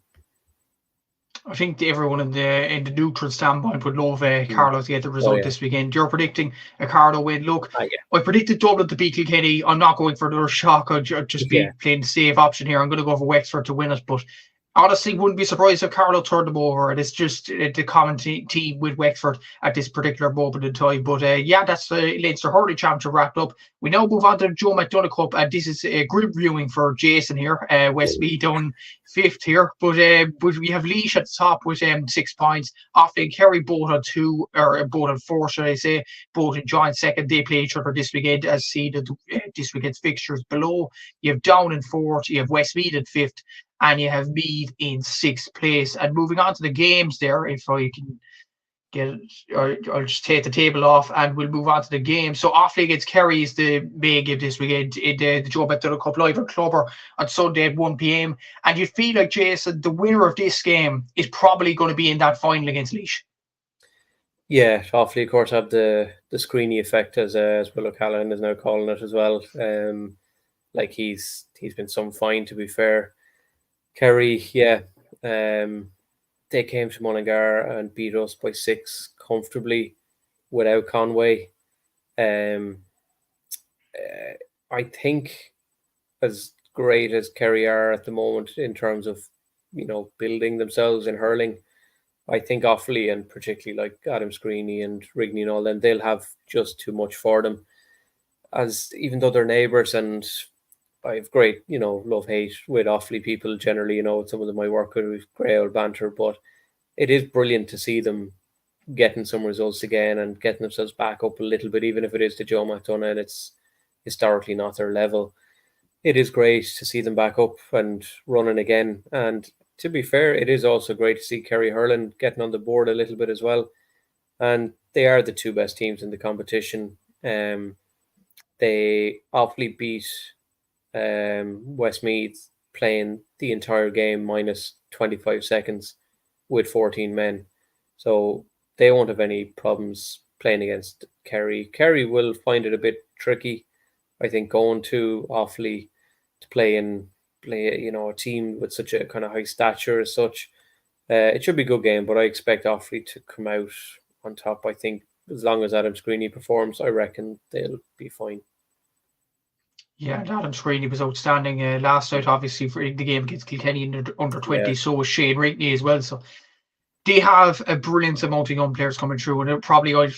I think everyone in the neutral standpoint would love Carlow to get the result this weekend. You're predicting a Carlow win. Look, I predicted Dublin to beat Kilkenny. I'm not going for another shock. I'll just be playing the safe option here. I'm going to go for Wexford to win it. But honestly, wouldn't be surprised if Carlow turned them over. It's just the common team with Wexford at this particular moment in time. But that's the Leinster Hurling Championship wrapped up. We now move on to the Joe McDonagh Cup, and this is a group viewing for Jason here. Westmeath down 5th here, but we have Laois at the top with 6 points. Offaly Kerry both on 2, or both on 4, should I say. Both in joint second. They play each other this weekend, as seen this weekend's fixtures below. You have Down in 4th, you have Westmeath in 5th, and you have Meath in 6th place. And moving on to the games there, if I can I'll just take the table off and we'll move on to the game. So Offaly against Kerry is the main game this weekend in the Joe McDonagh Cup live on Clubber on Sunday at 1 p.m. And you feel like, Jason, the winner of this game is probably going to be in that final against Laois. Yeah, Offaly, of course, have the screeny effect, as Will O'Callaghan is now calling it as well. Like he's been some fine, to be fair. Kerry, yeah, they came to Mullingar and beat us by 6 comfortably without Conway. I think as great as Kerry are at the moment in terms of, building themselves in hurling, I think Offaly and particularly like Adam Screeney and Rigney and all them, they'll have just too much for them. As even though they're neighbours, and I have great, love-hate with Offaly people generally, some of them I work with great old banter, but it is brilliant to see them getting some results again and getting themselves back up a little bit, even if it is to Joe McDonagh and it's historically not their level. It is great to see them back up and running again. And to be fair, it is also great to see Kerry Hurling getting on the board a little bit as well. And they are the 2 best teams in the competition. They awfully beat Westmeath, playing the entire game minus 25 seconds with 14 men. So they won't have any problems playing against Kerry. Kerry will find it a bit tricky, I think, going to Offaly to play a team with such a kind of high stature as such. It should be a good game, but I expect Offaly to come out on top. I think as long as Adam Screeney performs, I reckon they'll be fine. Yeah, Adam Screeney was outstanding last night, obviously, for the game against Kilkenny in the under 20. Yeah. So was Shane Rigney as well. So they have a brilliant amount of young players coming through, and they'll probably go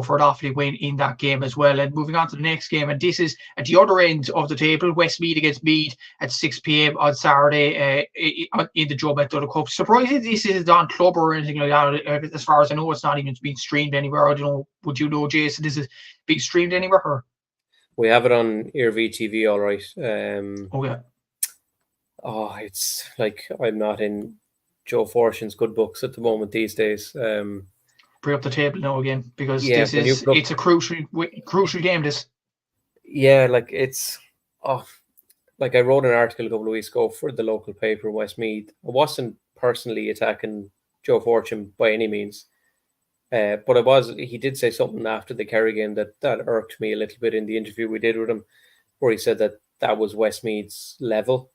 for an Offaly win in that game as well. And moving on to the next game, and this is at the other end of the table, Westmeath against Meath at 6 p.m. on Saturday in the Joe McDonagh Cup. Surprising this is on club or anything like that. As far as I know, it's not even being streamed anywhere. I don't know. Would you know, Jason? Is it being streamed anywhere? Or? We have it on ERV TV, all right. It's like I'm not in Joe Fortune's good books at the moment these days. Bring up the table now again, because it's a crucial game. This, like it's like I wrote an article a couple of weeks ago for the local paper in Westmeath. I wasn't personally attacking Joe Fortune by any means, but he did say something after the Kerry game that irked me a little bit in the interview we did with him, where he said that was Westmeath's level.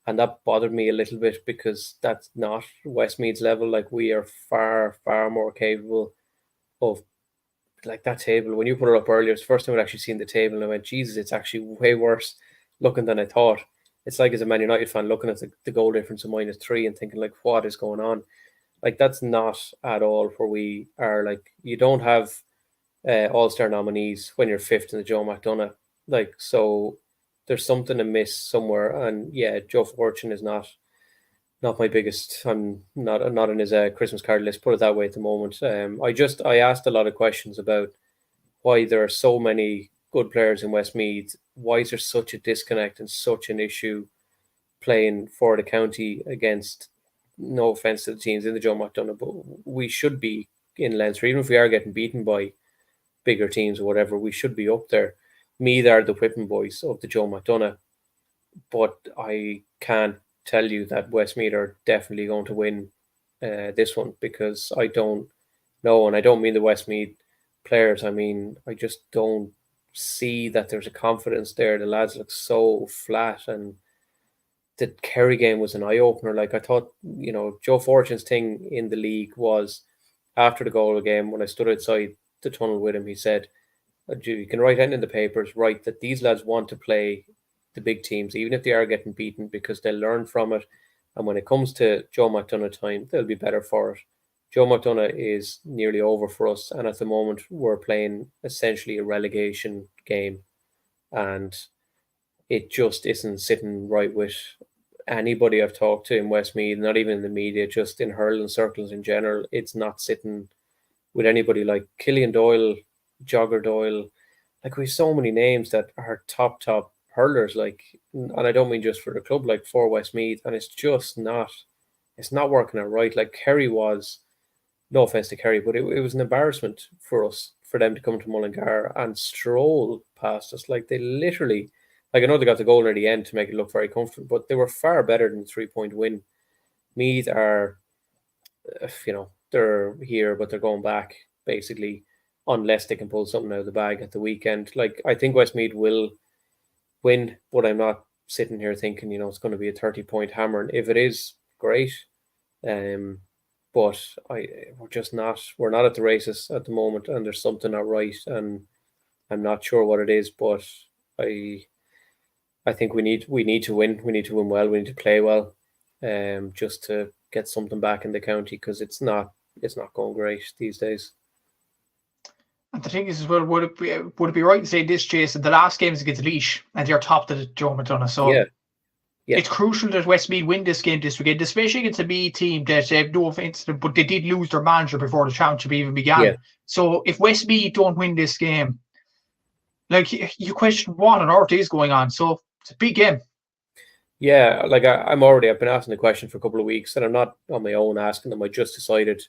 And that bothered me a little bit because that's not Westmeath's level. Like, we are far, far more capable of, like, that table. When you put it up earlier, it's the first time I'd actually seen the table, and I went, Jesus, it's actually way worse looking than I thought. It's like, as a Man United fan, looking at the goal difference of -3 and thinking, like, what is going on? Like, that's not at all where we are. Like, you don't have All-Star nominees when you're 5th in the Joe McDonagh. Like, so there's something amiss somewhere, and yeah, Joe Fortune is not my biggest. I'm not in his Christmas card list, put it that way, at the moment. I asked a lot of questions about why there are so many good players in Westmeath. Why is there such a disconnect and such an issue playing for the county against, no offense to the teams in the Joe McDonagh, but we should be in Leinster, even if we are getting beaten by bigger teams or whatever. We should be up there. Meath are the whipping boys of the Joe McDonagh, but I can't tell you that Westmeath are definitely going to win this one, because I don't know, and I don't mean the Westmeath players. I mean, I just don't see that there's a confidence there. The lads look so flat, and the Kerry game was an eye-opener. Like, I thought, Joe Fortune's thing in the league was, after the goal game, when I stood outside the tunnel with him, he said, you can write in the papers, write that these lads want to play the big teams, even if they are getting beaten, because they'll learn from it. And when it comes to Joe McDonagh time, they'll be better for it. Joe McDonagh is nearly over for us. And at the moment, we're playing essentially a relegation game. And it just isn't sitting right with anybody I've talked to in Westmeath, not even in the media, just in hurling circles in general. It's not sitting with anybody. Like Killian Doyle, Jogger Doyle, like, we have so many names that are top hurlers, like, and I don't mean just for the club, like for Westmeath, and it's just not working out right. Like, Kerry was, no offense to Kerry, but it was an embarrassment for us, for them to come to Mullingar and stroll past us. Like, they literally, like, I know they got the goal near the end to make it look very comfortable, but they were far better than the 3-point win. Meath are, they're here, but they're going back, basically, unless they can pull something out of the bag at the weekend. Like, I think Westmeath will win, but I'm not sitting here thinking, it's going to be a 30-point hammer. And if it is, great. But we're not at the races at the moment, and there's something not right, and I'm not sure what it is, but I think we need to win. We need to win well. We need to play well, just to get something back in the county, because it's not going great these days. And the thing is, as well, would it be right to say this, Jason? The last game is against Laois, and they're top of the Joe McDonagh. So yeah. It's crucial that Westmeath win this game this weekend, especially against a B team that, no offence, but they did lose their manager before the championship even began. Yeah. So if Westmeath don't win this game, like, you question what on earth is going on. So it's a big game. Yeah, like I've been asking the question for a couple of weeks, and I'm not on my own asking them. I just decided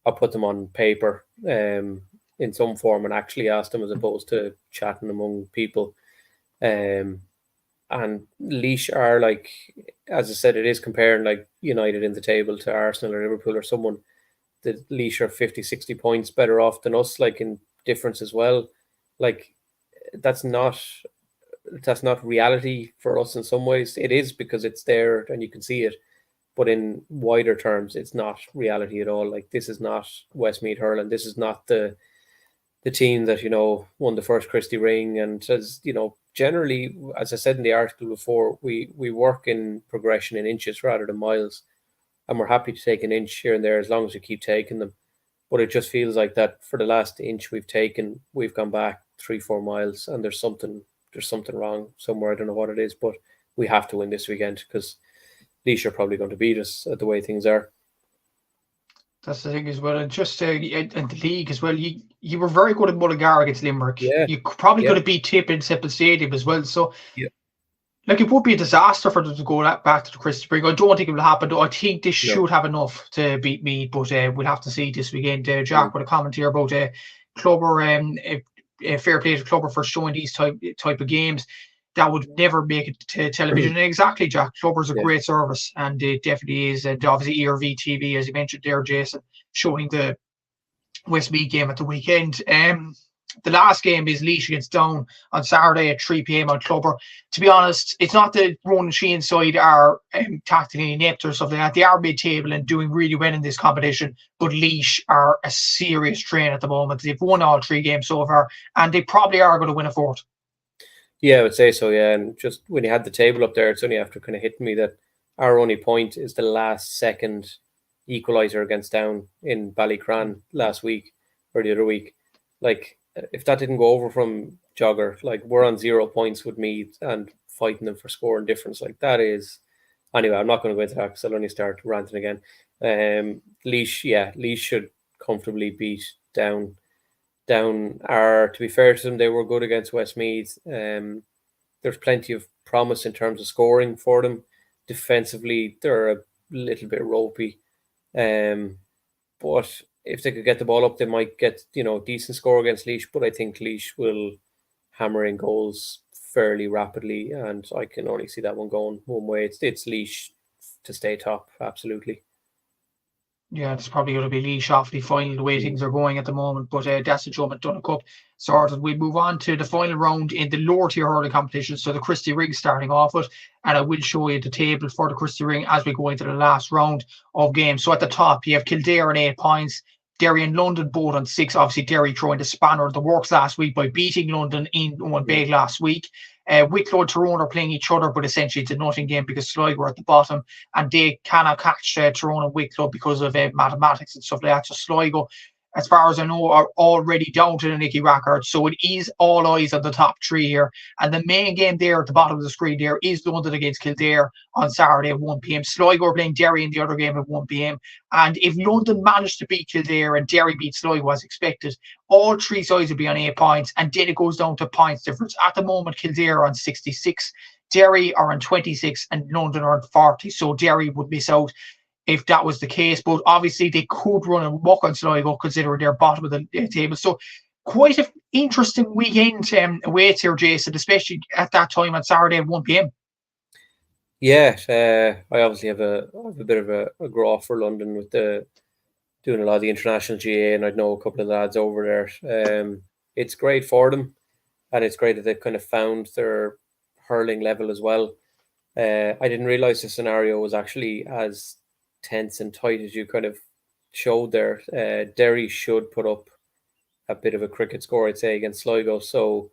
I'll put them on paper in some form and actually ask them, as opposed to chatting among people. And Laois are, like, as I said, it is comparing like United in the table to Arsenal or Liverpool or someone. The Laois are 50, 60 points better off than us, like, in difference as well. Like, that's not reality for us in some ways. It is, because it's there and you can see it. But in wider terms, it's not reality at all. Like, this is not Westmeath hurling. This is not the team that, won the first Christy Ring. And as generally, as I said in the article before, we work in progression in inches rather than miles. And we're happy to take an inch here and there as long as we keep taking them. But it just feels like that for the last inch we've taken, we've gone back 3-4 miles, and there's something wrong somewhere. I don't know what it is, but we have to win this weekend, because Laois are probably going to beat us at the way things are. That's the thing as well. And just and the league as well, you were very good at Mullingar against Limerick. Yeah. You probably could have beat Tip in Semple Stadium as well. So, like, it would be a disaster for them to go back to the Christy Ring. I don't think it will happen, though. I think they should have enough to beat Meath, but we'll have to see this weekend. Jack with a comment here about Clubber, fair play to Clubber for showing these type of games that would never make it to television. And exactly, Jack. Clubber's a great service, and it definitely is. And obviously, ERV TV, as you mentioned there, Jason, showing the Westmeath game at the weekend. The last game is Laois against Down on Saturday at 3 p.m. on Clubber. To be honest, it's not that Ronan Sheehan side are tactically inept or something like that. They are mid-table and doing really well in this competition, but Laois are a serious train at the moment. They've won all 3 games so far, and they probably are going to win a 4th. Yeah, I would say so, yeah. And just when you had the table up there, it's only after kind of hitting me that our only point is the last second equaliser against Down in Ballycran last week or the other week. Like, if that didn't go over from Jogger, like, we're on 0 points with Meath and fighting them for scoring difference. Like, that is... Anyway, I'm not going to go into that because I'll only start ranting again. Laois should comfortably beat Down. Down are, to be fair to them, they were good against Westmeath. There's plenty of promise in terms of scoring for them. Defensively, they're a little bit ropey. But if they could get the ball up, they might get, decent score against Laois. But I think Laois will hammer in goals fairly rapidly, and I can only see that one going one way. It's Laois to stay top, absolutely. Yeah, it's probably going to be Laois Offaly final, the way things are going at the moment. But that's the Joe McDonagh Cup sorted. We move on to the final round in the lower tier hurling competition. So the Christy Ring starting off with, and I will show you the table for the Christy Ring as we go into the last round of games. So at the top, you have Kildare on 8 points. Derry and London both on 6. Obviously, Derry throwing the spanner in the works last week by beating London in one big last week. Wicklow and Tyrone are playing each other, but essentially it's a nothing game because Sligo are at the bottom and they cannot catch Tyrone and Wicklow because of mathematics and stuff like that. So Sligo, as far as I know, are already down to the Nicky Rackard. So it is all eyes on the top 3 here. And the main game there at the bottom of the screen there is London against Kildare on Saturday at 1 p.m. Sligo are playing Derry in the other game at 1 p.m. And if London managed to beat Kildare and Derry beat Sligo as expected, all 3 sides will be on 8 points. And then it goes down to points difference. At the moment, Kildare are on 66. Derry are on 26 and London are on 40. So Derry would miss out if that was the case, but obviously they could run a muck on Sligo considering they're bottom of the table. So quite an interesting weekend awaits here, Jason, especially at that time on Saturday at 1 p.m. Yeah, I obviously have a bit of a graph for London with doing a lot of the international GA, and I know a couple of lads over there. It's great for them, and it's great that they've kind of found their hurling level as well. I didn't realise the scenario was actually as tense and tight as you kind of showed there. Derry should put up a bit of a cricket score, I'd say, against Sligo. So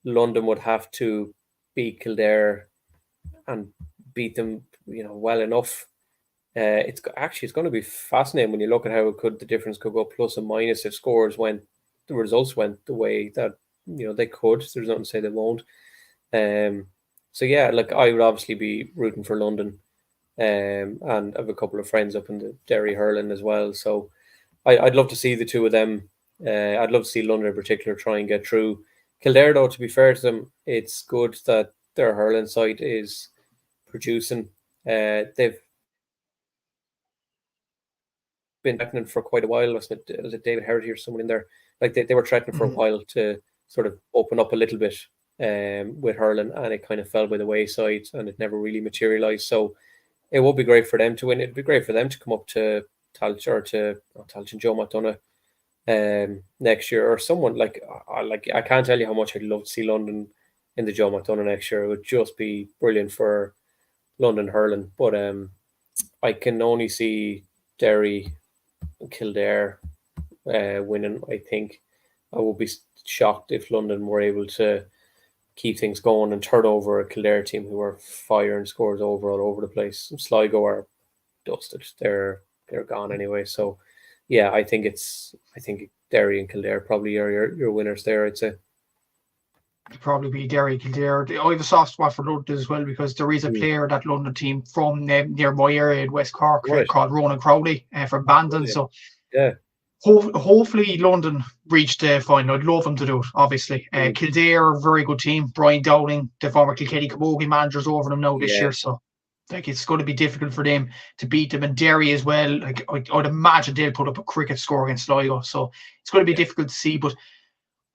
London would have to beat Kildare and beat them, well enough. It's going to be fascinating when you look at how the difference could go plus and minus if the results went the way that they could. There's nothing to say they won't. So yeah, I would obviously be rooting for London, and I have a couple of friends up in the Derry hurling as well. So I'd love to see the two of them. I'd love to see London in particular try and get through. Kildare, though, to be fair to them, it's good that their hurling side is producing. They've been threatening for quite a while. Was it David Herity or someone in there? They were threatening for a while to sort of open up a little bit with hurling, and it kind of fell by the wayside and it never really materialised. So it would be great for them to win. It'd be great for them to come up to Joe McDonagh next year, or someone I can't tell you how much I'd love to see London in the Joe McDonagh next year. It would just be brilliant for London hurling. But I can only see Derry and Kildare winning. I think I would be shocked if London were able to keep things going and turn over a Kildare team who are firing scores all over the place. Sligo are dusted. They're gone anyway. So yeah, I think Derry and Kildare probably are your winners there, I'd say. It'd probably be Derry, Kildare. I have a soft spot for London as well because there is a player, that London team from near my area in West Cork, called Ronan Crowley from Bandon. So yeah, hopefully London reach the final. I'd love them to do it, obviously. Kildare, very good team. Brian Dowling, the former Kilkenny Camogie manager's over them now this year. So it's going to be difficult for them to beat them. And Derry as well, I'd imagine they'll put up a cricket score against Sligo. So it's going to be difficult to see. But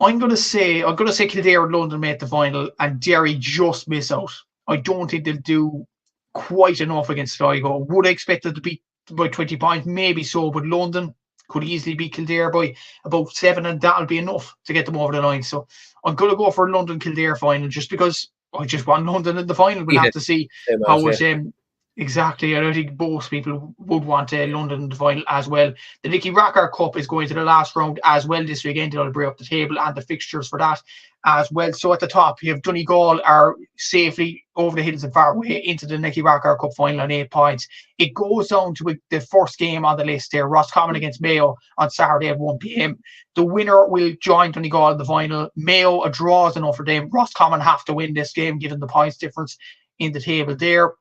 I'm going to say Kildare and London make the final and Derry just miss out. I don't think they'll do quite enough against Sligo. Would I expect them to beat by 20 points? Maybe so, but London could easily beat Kildare by about 7, and that'll be enough to get them over the line. So I'm going to go for a London-Kildare final just because I just want London in the final. We'll have to see how it... Exactly. I think most people would want London in the final as well. The Nicky Rackard Cup is going to the last round as well this weekend. They'll bring up the table and the fixtures for that as well. So at the top, you have Donegal are safely over the hills and far away into the Nicky Rackard Cup final on 8 points. It goes down to the first game on the list there, Roscommon against Mayo on Saturday at 1 p.m. The winner will join Donegal in the final. Mayo, a draw is enough for them. Roscommon have to win this game given the points difference in the table there.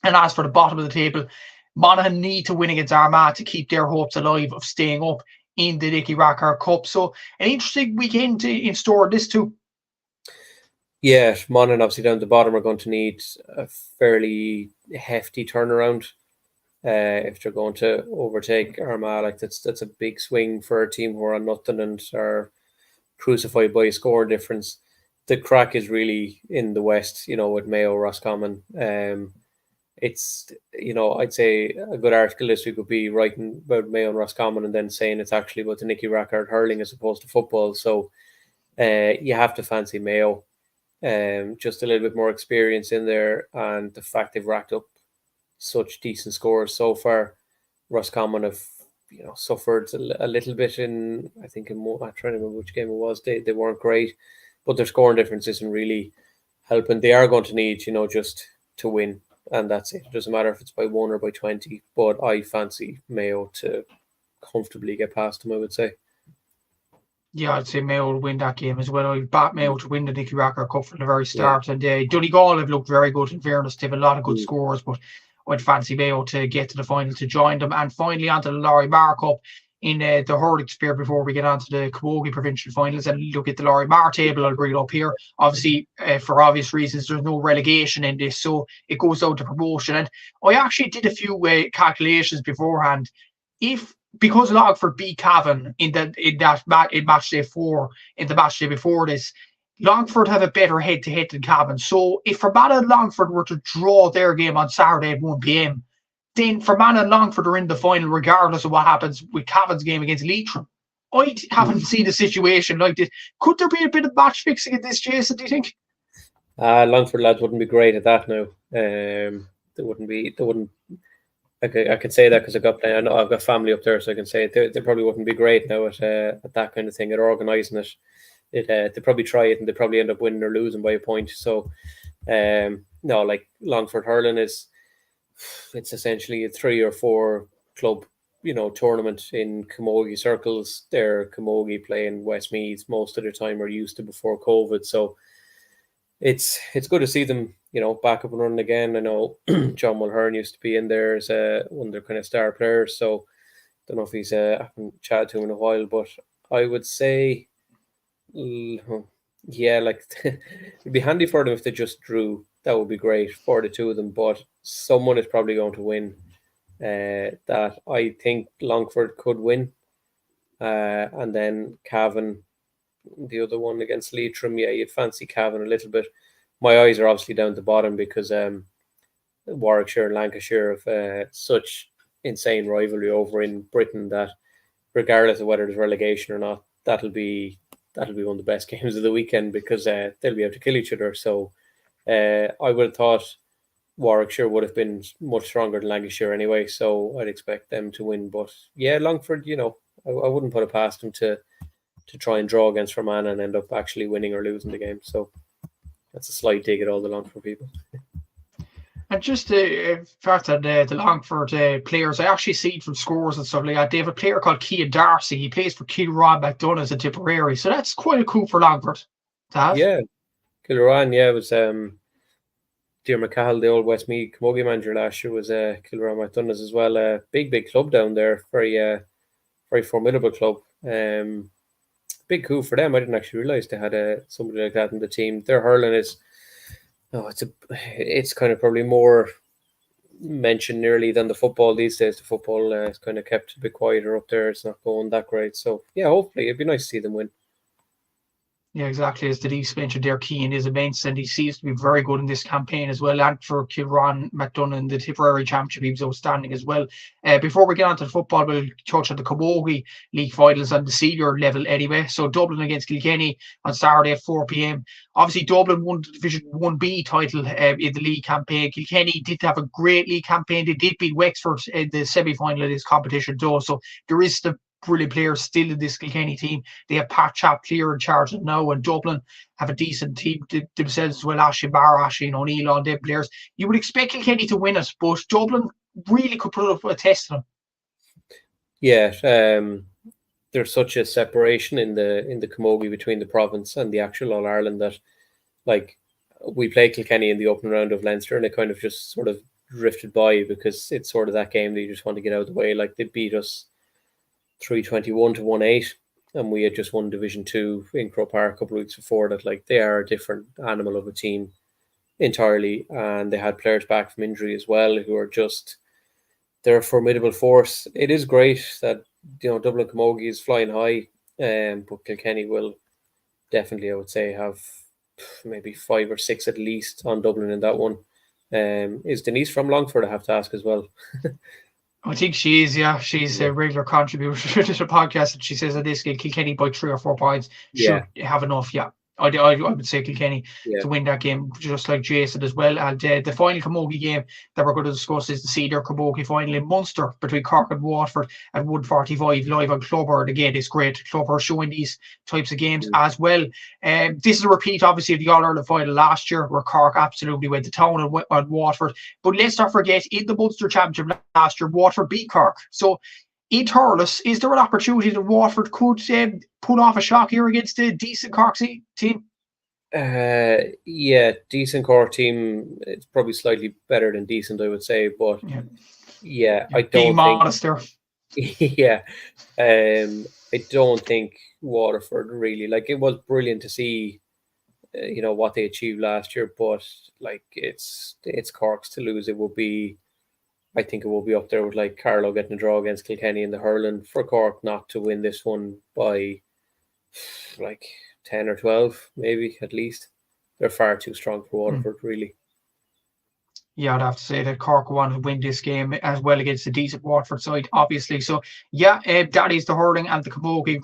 And as for the bottom of the table, Monaghan need to win against Armagh to keep their hopes alive of staying up in the Nicky Rackard Cup. So an interesting weekend in store, this too. Yeah, Monaghan obviously down at the bottom are going to need a fairly hefty turnaround if they're going to overtake Armagh. That's a big swing for a team who are on nothing and are crucified by a score difference. The crack is really in the West, with Mayo, Roscommon. It's, I'd say a good article this week would be writing about Mayo and Roscommon and then saying it's actually about the Nicky Rackard hurling as opposed to football. So you have to fancy Mayo. Just a little bit more experience in there, and the fact they've racked up such decent scores so far. Roscommon have, suffered a little bit in, I'm trying to remember which game it was. They weren't great, but their scoring difference isn't really helping. They are going to need, just to win. And that's it. It doesn't matter if it's by 1 or by 20. But I fancy Mayo to comfortably get past them, I would say. Yeah, I'd say Mayo will win that game as well. I'd bat Mayo to win the Nicky Rackard Cup from the very start. Yeah. And Donegal have looked very good, in fairness. They have a lot of good scores, but I'd fancy Mayo to get to the final to join them. And finally, onto the Lory Meagher Cup in the hurling sphere before we get on to the Camogie provincial finals and look at the Lory Meagher table. I'll bring it up here. Obviously, for obvious reasons, there's no relegation in this, so it goes down to promotion. And I actually did a few calculations beforehand. Because Longford beat Cavan in match day 4, in the match day before this, Longford have a better head-to-head than Cavan. So if Fermanagh and Longford were to draw their game on Saturday at 1 p.m, then Fermanagh and Longford are in the final regardless of what happens with Cavan's game against Leitrim. I haven't seen a situation like this. Could there be a bit of match fixing in this, Jason, do you think? Longford lads wouldn't be great at that now. They wouldn't. I could say that because I know I've got family up there, so I can say it. They probably wouldn't be great now at that kind of thing, at organising it. They probably try it and they probably end up winning or losing by a point. So, no, like Longford Hurling it's essentially a 3 or 4 club, tournament in camogie circles. They're camogie playing Westmeath most of the time, or used to before COVID. So it's good to see them, back up and running again. I know John Mulhern used to be in there as one of their kind of star players. So don't know if he's I haven't chatted to him in a while, but I would say, yeah, like it'd be handy for them if they just drew. That would be great for the two of them. But someone is probably going to win. That I think Longford could win, and then Cavan, the other one against Leitrim. Yeah, you'd fancy Cavan a little bit. My eyes are obviously down the bottom because Warwickshire and Lancashire have such insane rivalry over in Britain that regardless of whether there's relegation or not, that'll be one of the best games of the weekend because they'll be able to kill each other. So I would have thought Warwickshire would have been much stronger than Lancashire anyway, so I'd expect them to win. But yeah, Longford, I wouldn't put it past them to try and draw against Fermanagh and end up actually winning or losing the game. So that's a slight dig at all the Longford people. And just the fact that the Longford players, I actually see it from scores and stuff like that. They have a player called Cian Darcy. He plays for Kilroy McDonagh as a Tipperary. So that's quite a coup for Longford to have. Yeah, Kilroy, yeah, it was Diarmaid Cahill, the old Westmeath camogie manager last year, was Kilroy McDonagh's as well. Big club down there. Very formidable club. Big coup for them. I didn't actually realise they had somebody like that in the team. Their hurling is, it's kind of probably more mentioned nearly than the football these days. The football is kind of kept a bit quieter up there. It's not going that great. So yeah, hopefully it'd be nice to see them win. Yeah, exactly. As Denise mentioned there, Cian is immense and he seems to be very good in this campaign as well. And for Kilroy McDonagh in the Tipperary Championship, he was outstanding as well. Before we get on to the football, we'll touch on the Camogie League finals on the senior level anyway. So Dublin against Kilkenny on Saturday at 4 p.m. Obviously, Dublin won the Division 1B title in the league campaign. Kilkenny did have a great league campaign. They did beat Wexford in the semi-final of this competition though. So there is the brilliant players still in this Kilkenny team. They have Pat Chap clear in charge now, and Dublin have a decent team themselves as well. Ashley Barr, Ashley O'Neill, all them players. You would expect Kilkenny to win it, but Dublin really could put up a test to them. Yeah, there's such a separation in the camogie between the province and the actual All Ireland that, like, we played Kilkenny in the opening round of Leinster, and it kind of just sort of drifted by because it's sort of that game that you just want to get out of the way. Like, they beat us 321 to 1-8, and we had just won Division 2 in Croke Park a couple of weeks before that. Like, they are a different animal of a team entirely, and they had players back from injury as well who are just, they're a formidable force. It is great that Dublin Camogie is flying high, but Kilkenny will definitely, I would say, have maybe 5 or 6 at least on Dublin in that one. Is Denise from Longford? I have to ask as well. I think she is, yeah. She's a regular contributor to the podcast, and she says that this game, Kilkenny by 3 or 4 points should have enough, yeah. I would say Kilkenny to win that game, just like Jason as well. And the final camogie game that we're going to discuss is the senior camogie final in Munster between Cork and Waterford at 1:45 live on Clubber. And again, it's great. Clubber showing these types of games as well. This is a repeat, obviously, of the All-Ireland final last year, where Cork absolutely went to town on Waterford. But let's not forget, in the Munster Championship last year, Waterford beat Cork. So, in Thurles, is there an opportunity that Waterford could put off a shock here against a decent Cork team? Yeah, decent Cork team. It's probably slightly better than decent, I would say. But yeah I don't think. Modest there. Yeah, I don't think Waterford really, like, it was brilliant to see, what they achieved last year. But like, it's Cork's to lose. I think it will be up there with like Carlow getting a draw against Kilkenny in the hurling, for Cork not to win this one by like 10 or 12, maybe at least. They're far too strong for Waterford, really. Yeah, I'd have to say that Cork want to win this game as well against a decent Waterford side, obviously. So, yeah, that is the hurling and the camogie